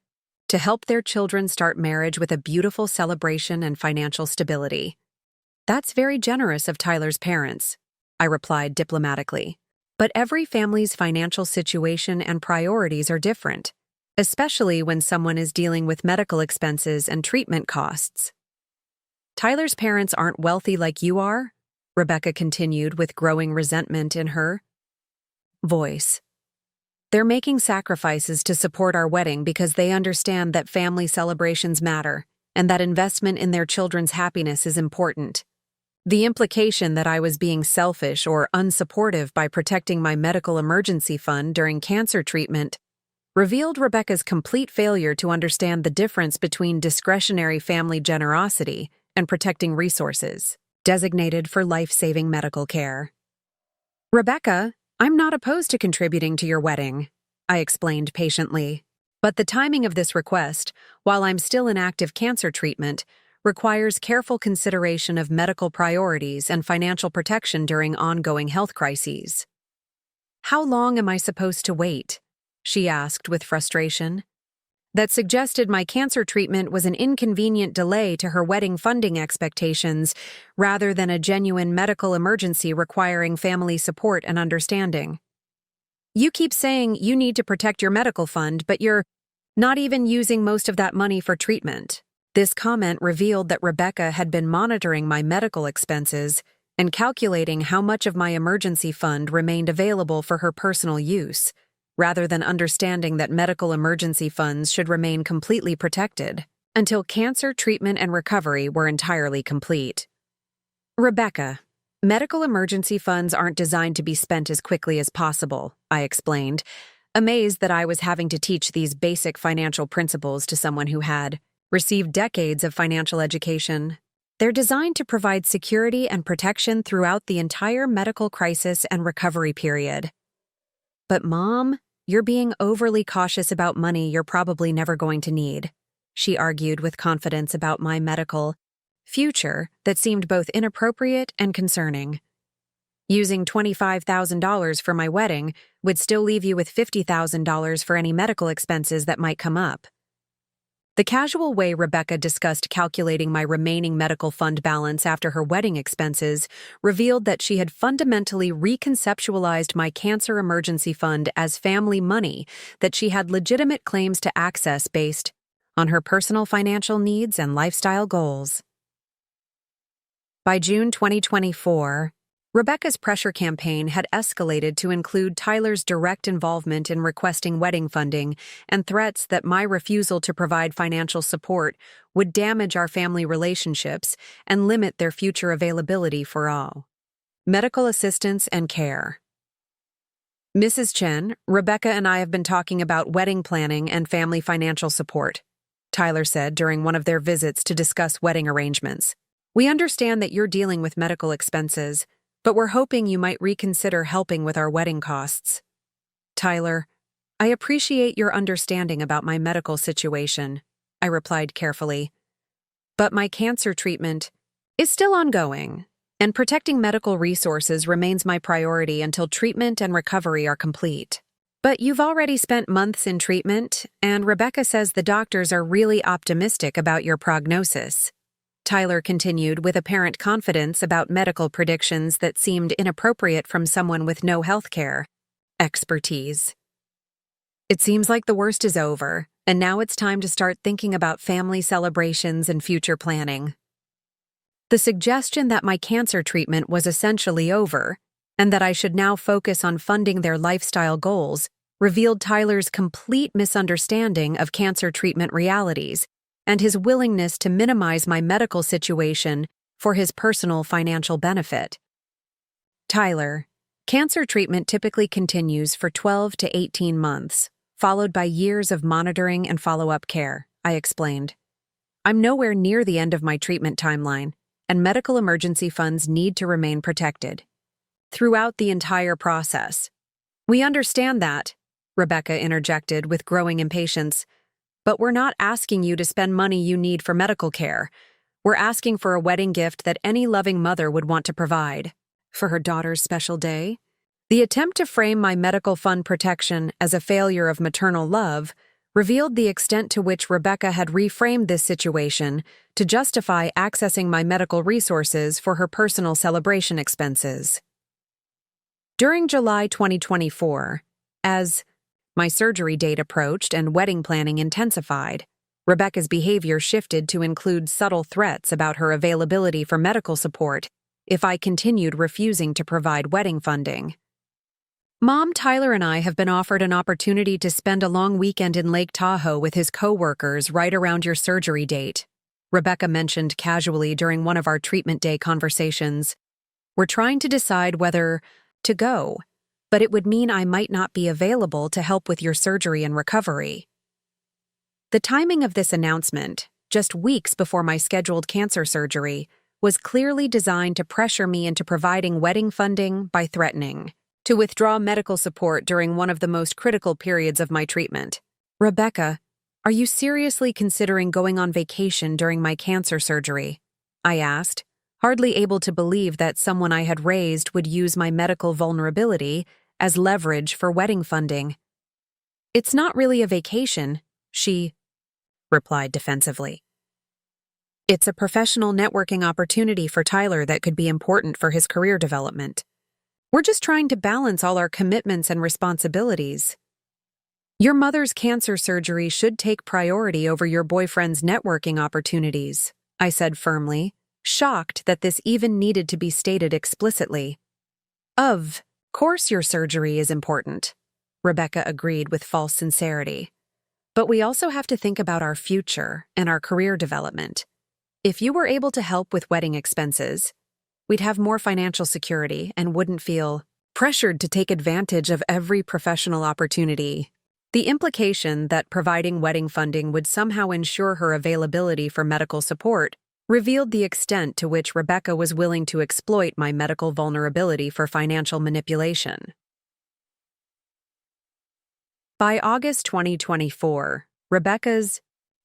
to help their children start marriage with a beautiful celebration and financial stability." "That's very generous of Tyler's parents," I replied diplomatically. "But every family's financial situation and priorities are different, especially when someone is dealing with medical expenses and treatment costs." "Tyler's parents aren't wealthy like you are," Rebecca continued with growing resentment in her voice. "They're making sacrifices to support our wedding because they understand that family celebrations matter and that investment in their children's happiness is important." The implication that I was being selfish or unsupportive by protecting my medical emergency fund during cancer treatment revealed Rebecca's complete failure to understand the difference between discretionary family generosity and protecting resources designated for life-saving medical care. "Rebecca, I'm not opposed to contributing to your wedding," I explained patiently. But the timing of this request, while I'm still in active cancer treatment, requires careful consideration of medical priorities and financial protection during ongoing health crises. How long am I supposed to wait? She asked with frustration. That suggested my cancer treatment was an inconvenient delay to her wedding funding expectations rather than a genuine medical emergency requiring family support and understanding. You keep saying you need to protect your medical fund, but you're not even using most of that money for treatment. This comment revealed that Rebecca had been monitoring my medical expenses and calculating how much of my emergency fund remained available for her personal use, rather than understanding that medical emergency funds should remain completely protected until cancer treatment and recovery were entirely complete. Rebecca, medical emergency funds aren't designed to be spent as quickly as possible, I explained, amazed that I was having to teach these basic financial principles to someone who had received decades of financial education. They're designed to provide security and protection throughout the entire medical crisis and recovery period. But Mom, you're being overly cautious about money you're probably never going to need, she argued with confidence about my medical future that seemed both inappropriate and concerning. Using $25,000 for my wedding would still leave you with $50,000 for any medical expenses that might come up. The casual way Rebecca discussed calculating my remaining medical fund balance after her wedding expenses revealed that she had fundamentally reconceptualized my cancer emergency fund as family money that she had legitimate claims to access based on her personal financial needs and lifestyle goals. By June 2024, Rebecca's pressure campaign had escalated to include Tyler's direct involvement in requesting wedding funding and threats that my refusal to provide financial support would damage our family relationships and limit their future availability for all. Medical assistance and care. Mrs. Chen, Rebecca and I have been talking about wedding planning and family financial support, Tyler said during one of their visits to discuss wedding arrangements. We understand that you're dealing with medical expenses, but we're hoping you might reconsider helping with our wedding costs. Tyler, I appreciate your understanding about my medical situation, I replied carefully. But my cancer treatment is still ongoing, and protecting medical resources remains my priority until treatment and recovery are complete. But you've already spent months in treatment, and Rebecca says the doctors are really optimistic about your prognosis. Tyler continued with apparent confidence about medical predictions that seemed inappropriate from someone with no healthcare expertise. It seems like the worst is over, and now it's time to start thinking about family celebrations and future planning. The suggestion that my cancer treatment was essentially over, and that I should now focus on funding their lifestyle goals, revealed Tyler's complete misunderstanding of cancer treatment realities and his willingness to minimize my medical situation for his personal financial benefit. Tyler, cancer treatment typically continues for 12 to 18 months, followed by years of monitoring and follow-up care, I explained. I'm nowhere near the end of my treatment timeline, and medical emergency funds need to remain protected throughout the entire process. We understand that, Rebecca interjected with growing impatience. But we're not asking you to spend money you need for medical care. We're asking for a wedding gift that any loving mother would want to provide. For her daughter's special day? The attempt to frame my medical fund protection as a failure of maternal love revealed the extent to which Rebecca had reframed this situation to justify accessing my medical resources for her personal celebration expenses. During July 2024, as my surgery date approached and wedding planning intensified, Rebecca's behavior shifted to include subtle threats about her availability for medical support if I continued refusing to provide wedding funding. Mom, Tyler, and I have been offered an opportunity to spend a long weekend in Lake Tahoe with his co-workers right around your surgery date, Rebecca mentioned casually during one of our treatment day conversations. We're trying to decide whether to go, but it would mean I might not be available to help with your surgery and recovery. The timing of this announcement, just weeks before my scheduled cancer surgery, was clearly designed to pressure me into providing wedding funding by threatening to withdraw medical support during one of the most critical periods of my treatment. Rebecca, are you seriously considering going on vacation during my cancer surgery? I asked, hardly able to believe that someone I had raised would use my medical vulnerability as leverage for wedding funding. It's not really a vacation, she replied defensively. It's a professional networking opportunity for Tyler that could be important for his career development. We're just trying to balance all our commitments and responsibilities. Your mother's cancer surgery should take priority over your boyfriend's networking opportunities, I said firmly, shocked that this even needed to be stated explicitly. Of course your surgery is important, Rebecca agreed with false sincerity. But we also have to think about our future and our career development. If you were able to help with wedding expenses, we'd have more financial security and wouldn't feel pressured to take advantage of every professional opportunity. The implication that providing wedding funding would somehow ensure her availability for medical support revealed the extent to which Rebecca was willing to exploit my medical vulnerability for financial manipulation. By August 2024, Rebecca's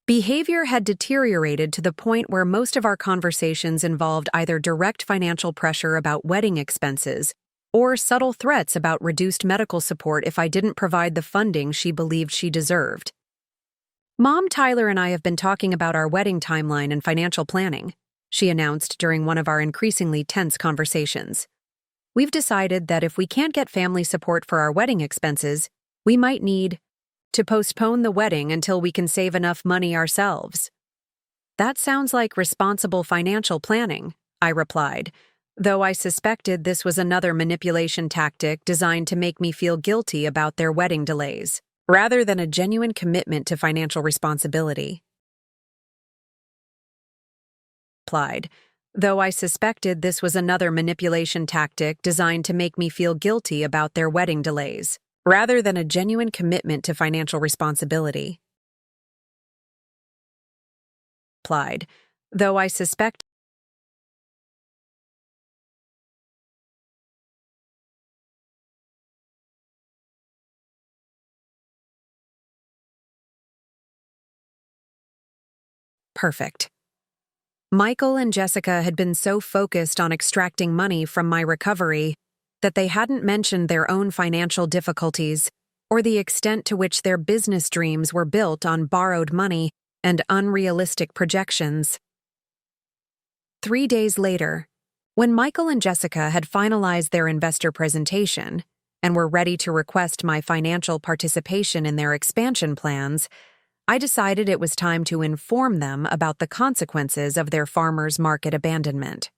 behavior had deteriorated to the point where most of our conversations involved either direct financial pressure about wedding expenses or subtle threats about reduced medical support if I didn't provide the funding she believed she deserved. Mom, Tyler, and I have been talking about our wedding timeline and financial planning, she announced during one of our increasingly tense conversations. We've decided that if we can't get family support for our wedding expenses, we might need to postpone the wedding until we can save enough money ourselves. That sounds like responsible financial planning, I replied, though I suspected this was another manipulation tactic designed to make me feel guilty about their wedding delays, rather than a genuine commitment to financial responsibility. Though I suspected this was another manipulation tactic designed to make me feel guilty about their wedding delays, rather than a genuine commitment to financial responsibility. Though I suspect perfect. Michael and Jessica had been so focused on extracting money from my recovery that they hadn't mentioned their own financial difficulties or the extent to which their business dreams were built on borrowed money and unrealistic projections. 3 days later, when Michael and Jessica had finalized their investor presentation and were ready to request my financial participation in their expansion plans, I decided it was time to inform them about the consequences of their farmers market abandonment.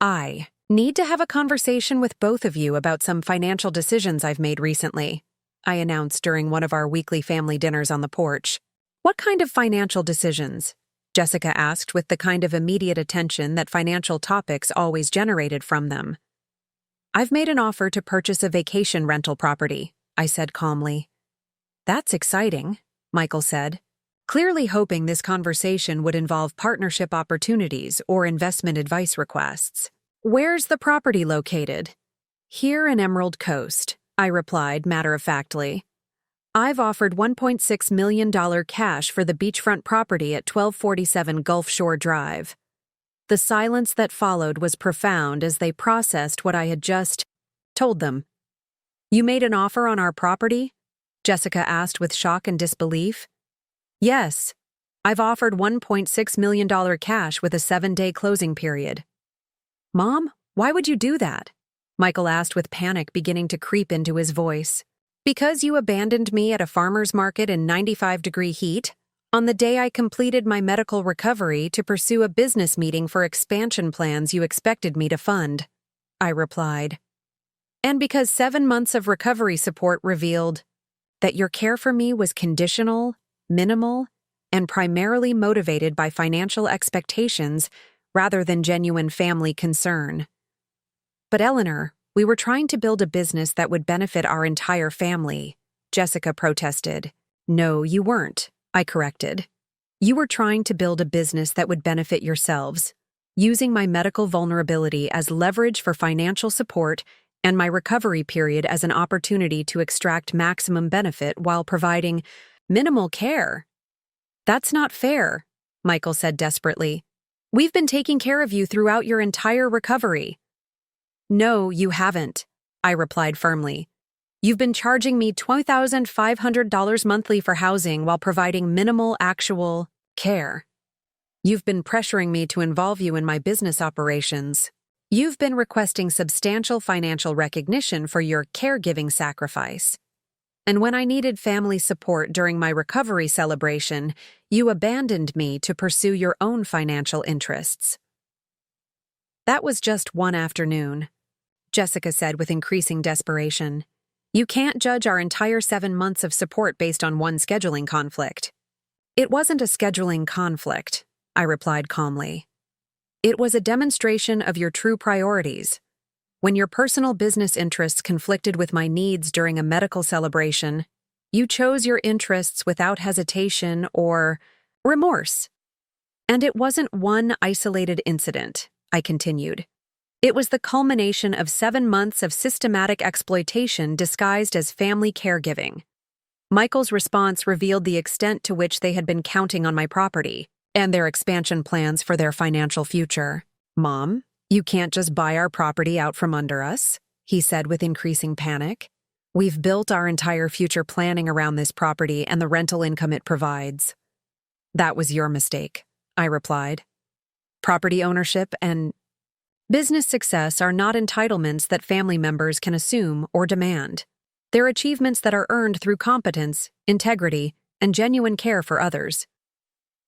I need to have a conversation with both of you about some financial decisions I've made recently, I announced during one of our weekly family dinners on the porch. What kind of financial decisions? Jessica asked with the kind of immediate attention that financial topics always generated from them. I've made an offer to purchase a vacation rental property, I said calmly. That's exciting, Michael said, clearly hoping this conversation would involve partnership opportunities or investment advice requests. Where's the property located? Here in Emerald Coast, I replied matter-of-factly. I've offered $1.6 million cash for the beachfront property at 1247 Gulf Shore Drive. The silence that followed was profound as they processed what I had just told them. You made an offer on our property? Jessica asked with shock and disbelief. Yes, I've offered $1.6 million cash with a 7-day closing period. Mom, why would you do that? Michael asked with panic beginning to creep into his voice. Because you abandoned me at a farmer's market in 95-degree heat, on the day I completed my medical recovery to pursue a business meeting for expansion plans you expected me to fund, I replied. And because 7 months of recovery support revealed that your care for me was conditional, minimal, and primarily motivated by financial expectations rather than genuine family concern. But Eleanor, we were trying to build a business that would benefit our entire family, Jessica protested. No, you weren't, I corrected. You were trying to build a business that would benefit yourselves, using my medical vulnerability as leverage for financial support and my recovery period as an opportunity to extract maximum benefit while providing minimal care. That's not fair, Michael said desperately. We've been taking care of you throughout your entire recovery. No, you haven't, I replied firmly. You've been charging me $2,500 monthly for housing while providing minimal actual care. You've been pressuring me to involve you in my business operations. You've been requesting substantial financial recognition for your caregiving sacrifice. And when I needed family support during my recovery celebration, you abandoned me to pursue your own financial interests. That was just one afternoon, Jessica said with increasing desperation. You can't judge our entire 7 months of support based on one scheduling conflict. It wasn't a scheduling conflict, I replied calmly. It was a demonstration of your true priorities. When your personal business interests conflicted with my needs during a medical celebration, you chose your interests without hesitation or remorse. And it wasn't one isolated incident, I continued. It was the culmination of 7 months of systematic exploitation disguised as family caregiving. Michael's response revealed the extent to which they had been counting on my property and their expansion plans for their financial future. Mom, you can't just buy our property out from under us, he said with increasing panic. We've built our entire future planning around this property and the rental income it provides. That was your mistake, I replied. Property ownership and business success are not entitlements that family members can assume or demand. They're achievements that are earned through competence, integrity, and genuine care for others.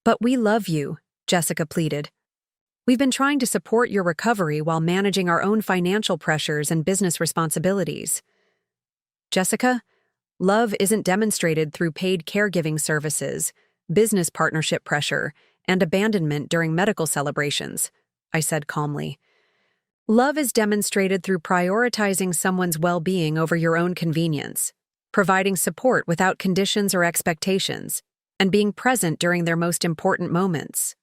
But we love you, Jessica pleaded. We've been trying to support your recovery while managing our own financial pressures and business responsibilities. Jessica, love isn't demonstrated through paid caregiving services, business partnership pressure, and abandonment during medical celebrations, I said calmly. Love is demonstrated through prioritizing someone's well-being over your own convenience, providing support without conditions or expectations, and being present during their most important moments.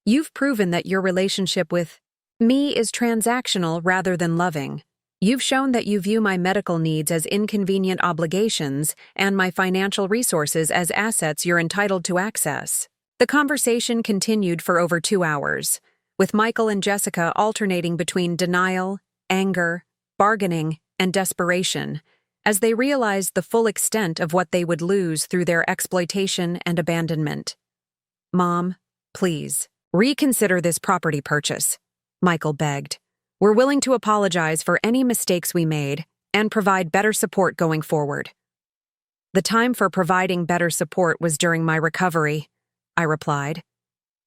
You've proven that your relationship with me is transactional rather than loving. You've shown that you view my medical needs as inconvenient obligations and my financial resources as assets you're entitled to access. The conversation continued for over 2 hours, with Michael and Jessica alternating between denial, anger, bargaining, and desperation, as they realized the full extent of what they would lose through their exploitation and abandonment. Mom, please, reconsider this property purchase, Michael begged. We're willing to apologize for any mistakes we made and provide better support going forward. The time for providing better support was during my recovery, I replied.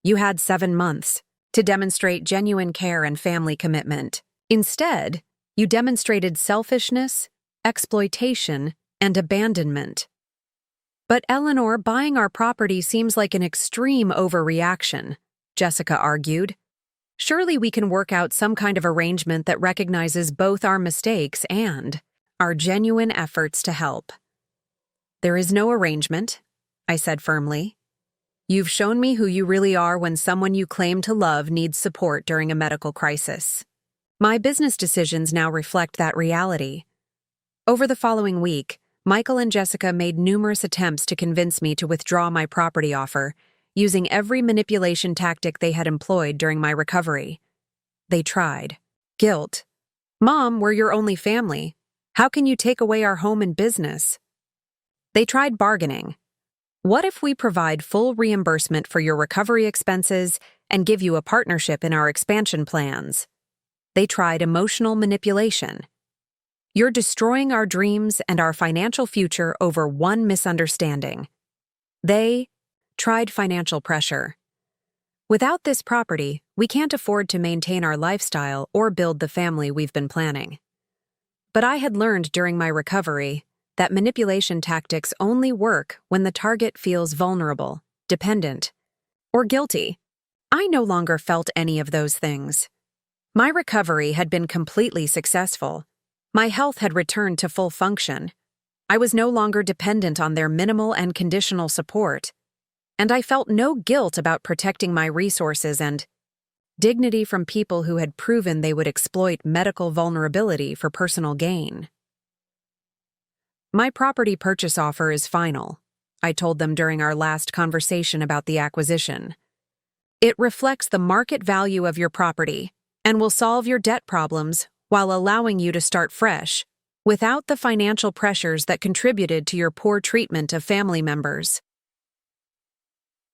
You had 7 months to demonstrate genuine care and family commitment. Instead, you demonstrated selfishness, exploitation, and abandonment. But Eleanor, buying our property seems like an extreme overreaction, Jessica argued. Surely we can work out some kind of arrangement that recognizes both our mistakes and our genuine efforts to help. There is no arrangement, I said firmly. You've shown me who you really are when someone you claim to love needs support during a medical crisis. My business decisions now reflect that reality. Over the following week, Michael and Jessica made numerous attempts to convince me to withdraw my property offer, using every manipulation tactic they had employed during my recovery. They tried. Guilt. Mom, we're your only family. How can you take away our home and business? They tried bargaining. What if we provide full reimbursement for your recovery expenses and give you a partnership in our expansion plans? They tried emotional manipulation. You're destroying our dreams and our financial future over one misunderstanding. They tried financial pressure. Without this property, we can't afford to maintain our lifestyle or build the family we've been planning. But I had learned during my recovery that manipulation tactics only work when the target feels vulnerable, dependent, or guilty. I no longer felt any of those things. My recovery had been completely successful. My health had returned to full function. I was no longer dependent on their minimal and conditional support. And I felt no guilt about protecting my resources and dignity from people who had proven they would exploit medical vulnerability for personal gain. "My property purchase offer is final," I told them during our last conversation about the acquisition. "It reflects the market value of your property and will solve your debt problems while allowing you to start fresh, without the financial pressures that contributed to your poor treatment of family members."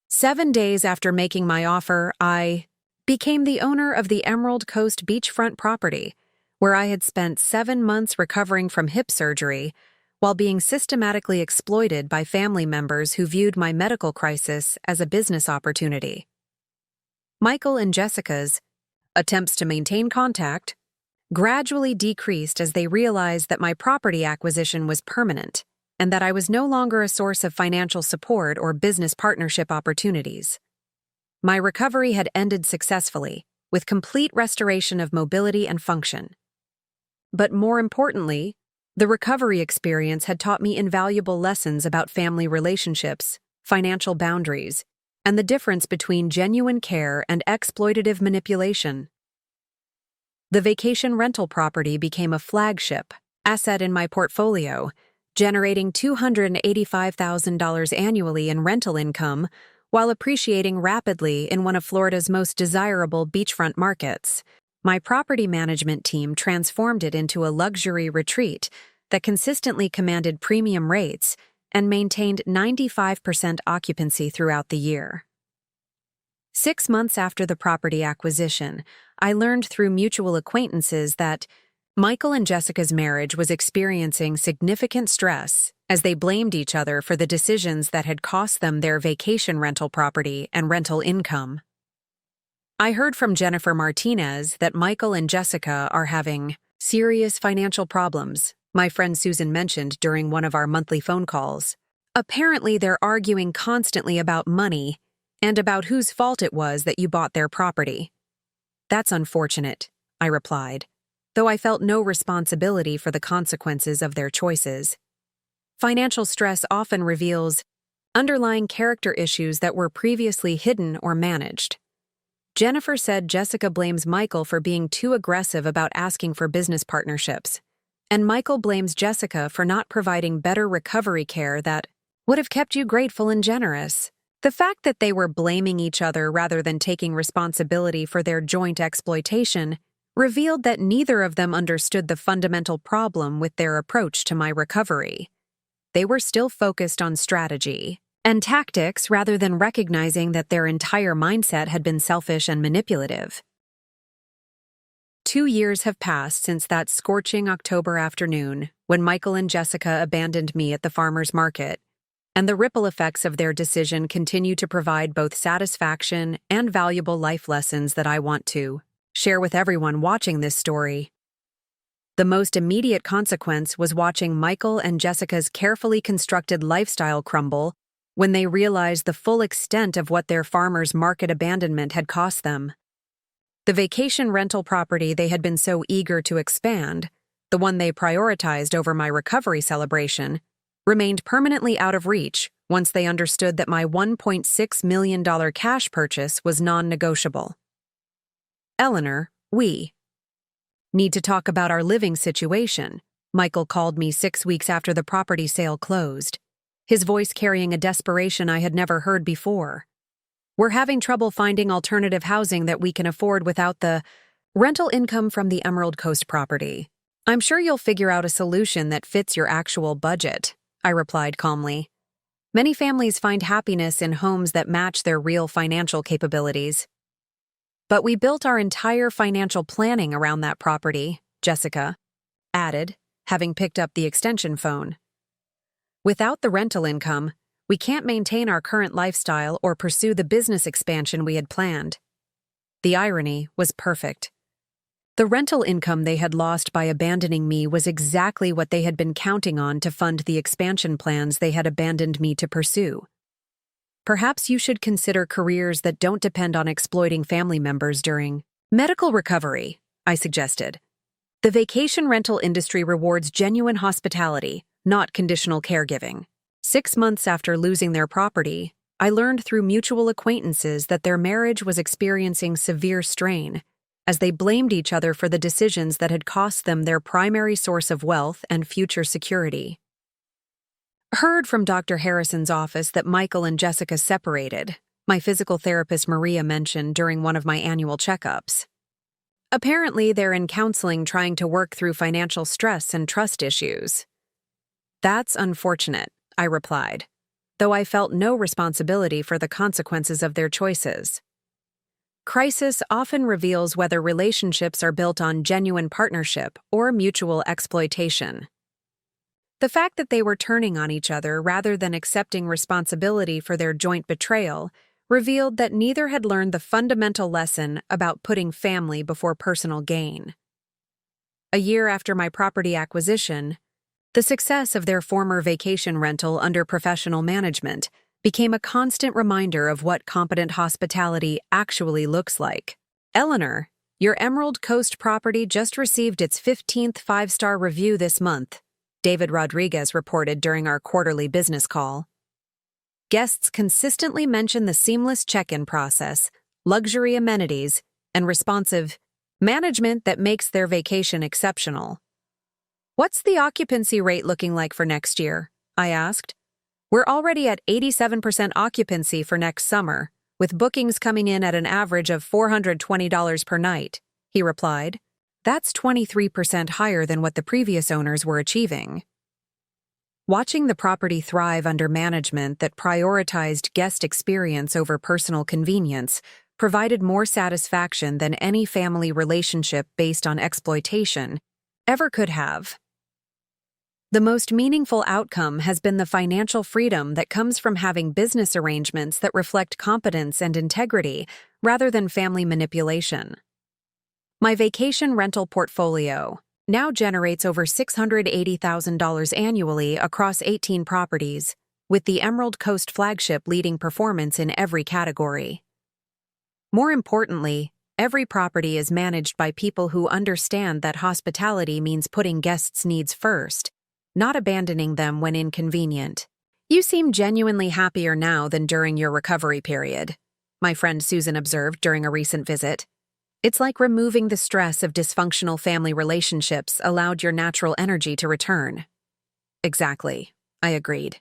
7 days after making my offer, I became the owner of the Emerald Coast beachfront property, where I had spent 7 months recovering from hip surgery while being systematically exploited by family members who viewed my medical crisis as a business opportunity. Michael and Jessica's attempts to maintain contact gradually decreased as they realized that my property acquisition was permanent and that I was no longer a source of financial support or business partnership opportunities. My recovery had ended successfully, with complete restoration of mobility and function. But more importantly, the recovery experience had taught me invaluable lessons about family relationships, financial boundaries, and the difference between genuine care and exploitative manipulation. The vacation rental property became a flagship asset in my portfolio, generating $285,000 annually in rental income while appreciating rapidly in one of Florida's most desirable beachfront markets. My property management team transformed it into a luxury retreat that consistently commanded premium rates and maintained 95% occupancy throughout the year. 6 months after the property acquisition, I learned through mutual acquaintances that Michael and Jessica's marriage was experiencing significant stress as they blamed each other for the decisions that had cost them their vacation rental property and rental income. I heard from Jennifer Martinez that Michael and Jessica are having serious financial problems, my friend Susan mentioned during one of our monthly phone calls. Apparently, they're arguing constantly about money and about whose fault it was that you bought their property. "That's unfortunate," I replied, though I felt no responsibility for the consequences of their choices. Financial stress often reveals underlying character issues that were previously hidden or managed. Jennifer said Jessica blames Michael for being too aggressive about asking for business partnerships, and Michael blames Jessica for not providing better recovery care that would have kept you grateful and generous. The fact that they were blaming each other rather than taking responsibility for their joint exploitation revealed that neither of them understood the fundamental problem with their approach to my recovery. They were still focused on strategy and tactics rather than recognizing that their entire mindset had been selfish and manipulative. 2 years have passed since that scorching October afternoon when Michael and Jessica abandoned me at the farmer's market, and the ripple effects of their decision continue to provide both satisfaction and valuable life lessons that I want to share with everyone watching this story. The most immediate consequence was watching Michael and Jessica's carefully constructed lifestyle crumble when they realized the full extent of what their farmer's market abandonment had cost them. The vacation rental property they had been so eager to expand, the one they prioritized over my recovery celebration, remained permanently out of reach once they understood that my $1.6 million cash purchase was non-negotiable. "Eleanor, we need to talk about our living situation," Michael called me 6 weeks after the property sale closed, his voice carrying a desperation I had never heard before. "We're having trouble finding alternative housing that we can afford without the rental income from the Emerald Coast property. I'm sure you'll figure out a solution that fits your actual budget," I replied calmly. Many families find happiness in homes that match their real financial capabilities. "But we built our entire financial planning around that property," Jessica added, having picked up the extension phone. "Without the rental income, we can't maintain our current lifestyle or pursue the business expansion we had planned." The irony was perfect. The rental income they had lost by abandoning me was exactly what they had been counting on to fund the expansion plans they had abandoned me to pursue. "Perhaps you should consider careers that don't depend on exploiting family members during medical recovery," I suggested. "The vacation rental industry rewards genuine hospitality, not conditional caregiving." 6 months after losing their property, I learned through mutual acquaintances that their marriage was experiencing severe strain, as they blamed each other for the decisions that had cost them their primary source of wealth and future security. Heard from Dr. Harrison's office that Michael and Jessica separated, my physical therapist Maria mentioned during one of my annual checkups. Apparently, they're in counseling trying to work through financial stress and trust issues. That's unfortunate, I replied, though I felt no responsibility for the consequences of their choices. Crisis often reveals whether relationships are built on genuine partnership or mutual exploitation. The fact that they were turning on each other rather than accepting responsibility for their joint betrayal revealed that neither had learned the fundamental lesson about putting family before personal gain. A year after my property acquisition, the success of their former vacation rental under professional management became a constant reminder of what competent hospitality actually looks like. Eleanor, your Emerald Coast property just received its 15th five-star review this month, David Rodriguez reported during our quarterly business call. Guests consistently mention the seamless check-in process, luxury amenities, and responsive management that makes their vacation exceptional. What's the occupancy rate looking like for next year? I asked. We're already at 87% occupancy for next summer, with bookings coming in at an average of $420 per night, he replied. That's 23% higher than what the previous owners were achieving. Watching the property thrive under management that prioritized guest experience over personal convenience provided more satisfaction than any family relationship based on exploitation ever could have. The most meaningful outcome has been the financial freedom that comes from having business arrangements that reflect competence and integrity rather than family manipulation. My vacation rental portfolio now generates over $680,000 annually across 18 properties, with the Emerald Coast flagship leading performance in every category. More importantly, every property is managed by people who understand that hospitality means putting guests' needs first, not abandoning them when inconvenient. You seem genuinely happier now than during your recovery period, my friend Susan observed during a recent visit. It's like removing the stress of dysfunctional family relationships allowed your natural energy to return. Exactly, I agreed.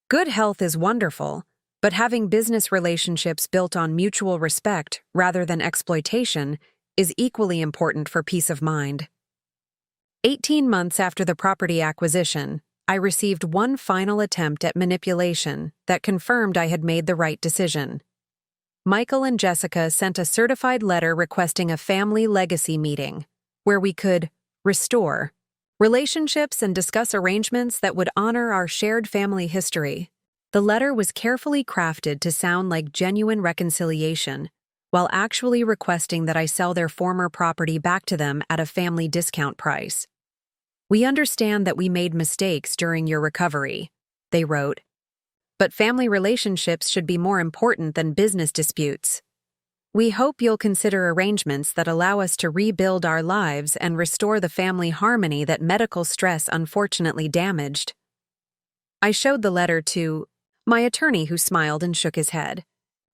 Good health is wonderful, but having business relationships built on mutual respect rather than exploitation is equally important for peace of mind. 18 months after the property acquisition, I received one final attempt at manipulation that confirmed I had made the right decision. Michael and Jessica sent a certified letter requesting a family legacy meeting, where we could restore relationships and discuss arrangements that would honor our shared family history. The letter was carefully crafted to sound like genuine reconciliation, while actually requesting that I sell their former property back to them at a family discount price. We understand that we made mistakes during your recovery, they wrote, but family relationships should be more important than business disputes. We hope you'll consider arrangements that allow us to rebuild our lives and restore the family harmony that medical stress unfortunately damaged. I showed the letter to my attorney, who smiled and shook his head.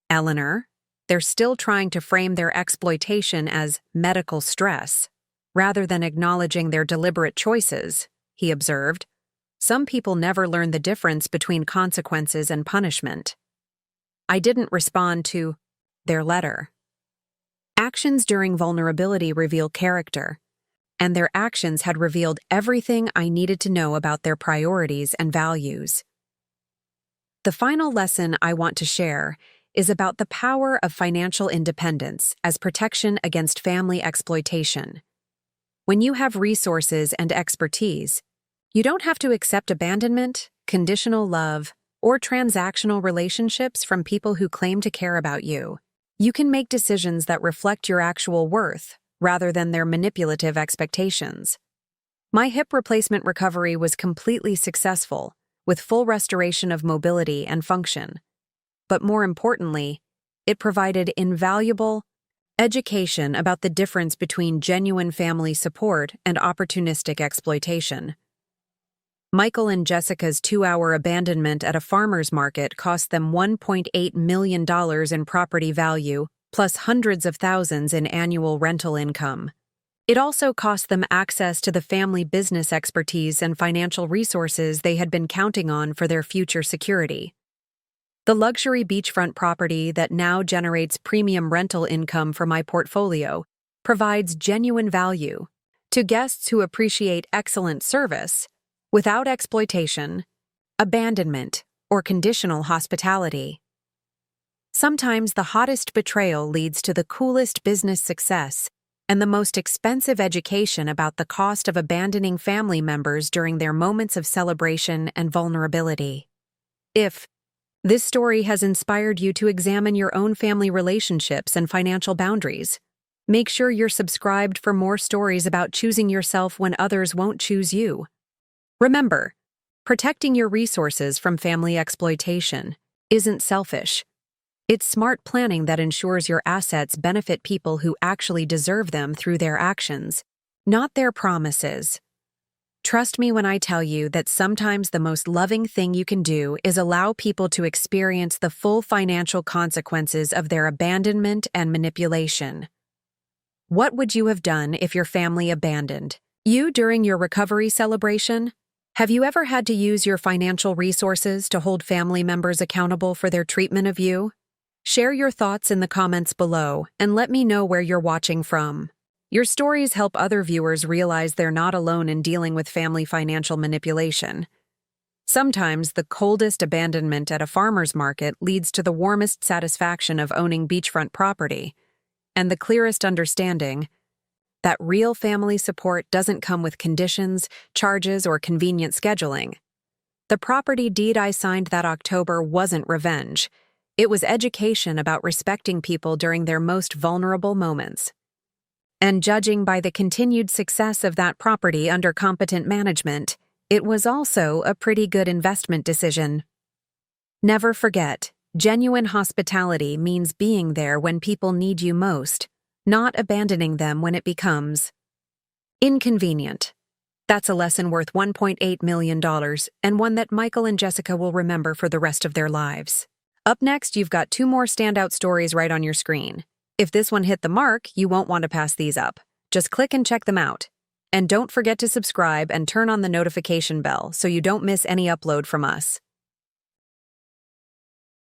Eleanor, they're still trying to frame their exploitation as medical stress, rather than acknowledging their deliberate choices, he observed. Some people never learn the difference between consequences and punishment. I didn't respond to their letter. Actions during vulnerability reveal character, and their actions had revealed everything I needed to know about their priorities and values. The final lesson I want to share is about the power of financial independence as protection against family exploitation. When you have resources and expertise, you don't have to accept abandonment, conditional love, or transactional relationships from people who claim to care about you. You can make decisions that reflect your actual worth, rather than their manipulative expectations. My hip replacement recovery was completely successful, with full restoration of mobility and function. But more importantly, it provided invaluable education about the difference between genuine family support and opportunistic exploitation. Michael and Jessica's 2-hour abandonment at a farmer's market cost them $1.8 million in property value, plus hundreds of thousands in annual rental income. It also cost them access to the family business expertise and financial resources they had been counting on for their future security. The luxury beachfront property that now generates premium rental income for my portfolio provides genuine value to guests who appreciate excellent service without exploitation, abandonment, or conditional hospitality. Sometimes the hottest betrayal leads to the coolest business success and the most expensive education about the cost of abandoning family members during their moments of celebration and vulnerability. If this story has inspired you to examine your own family relationships and financial boundaries, make sure you're subscribed for more stories about choosing yourself when others won't choose you. Remember, protecting your resources from family exploitation isn't selfish. It's smart planning that ensures your assets benefit people who actually deserve them through their actions, not their promises. Trust me when I tell you that sometimes the most loving thing you can do is allow people to experience the full financial consequences of their abandonment and manipulation. What would you have done if your family abandoned you during your recovery celebration? Have you ever had to use your financial resources to hold family members accountable for their treatment of you? Share your thoughts in the comments below and let me know where you're watching from. Your stories help other viewers realize they're not alone in dealing with family financial manipulation. Sometimes the coldest abandonment at a farmer's market leads to the warmest satisfaction of owning beachfront property, and the clearest understanding that real family support doesn't come with conditions, charges, or convenient scheduling. The property deed I signed that October wasn't revenge. It was education about respecting people during their most vulnerable moments. And judging by the continued success of that property under competent management, it was also a pretty good investment decision. Never forget, genuine hospitality means being there when people need you most, not abandoning them when it becomes inconvenient. That's a lesson worth $1.8 million and one that Michael and Jessica will remember for the rest of their lives. Up next, you've got 2 more standout stories right on your screen. If this one hit the mark, you won't want to pass these up. Just click and check them out. And don't forget to subscribe and turn on the notification bell so you don't miss any upload from us.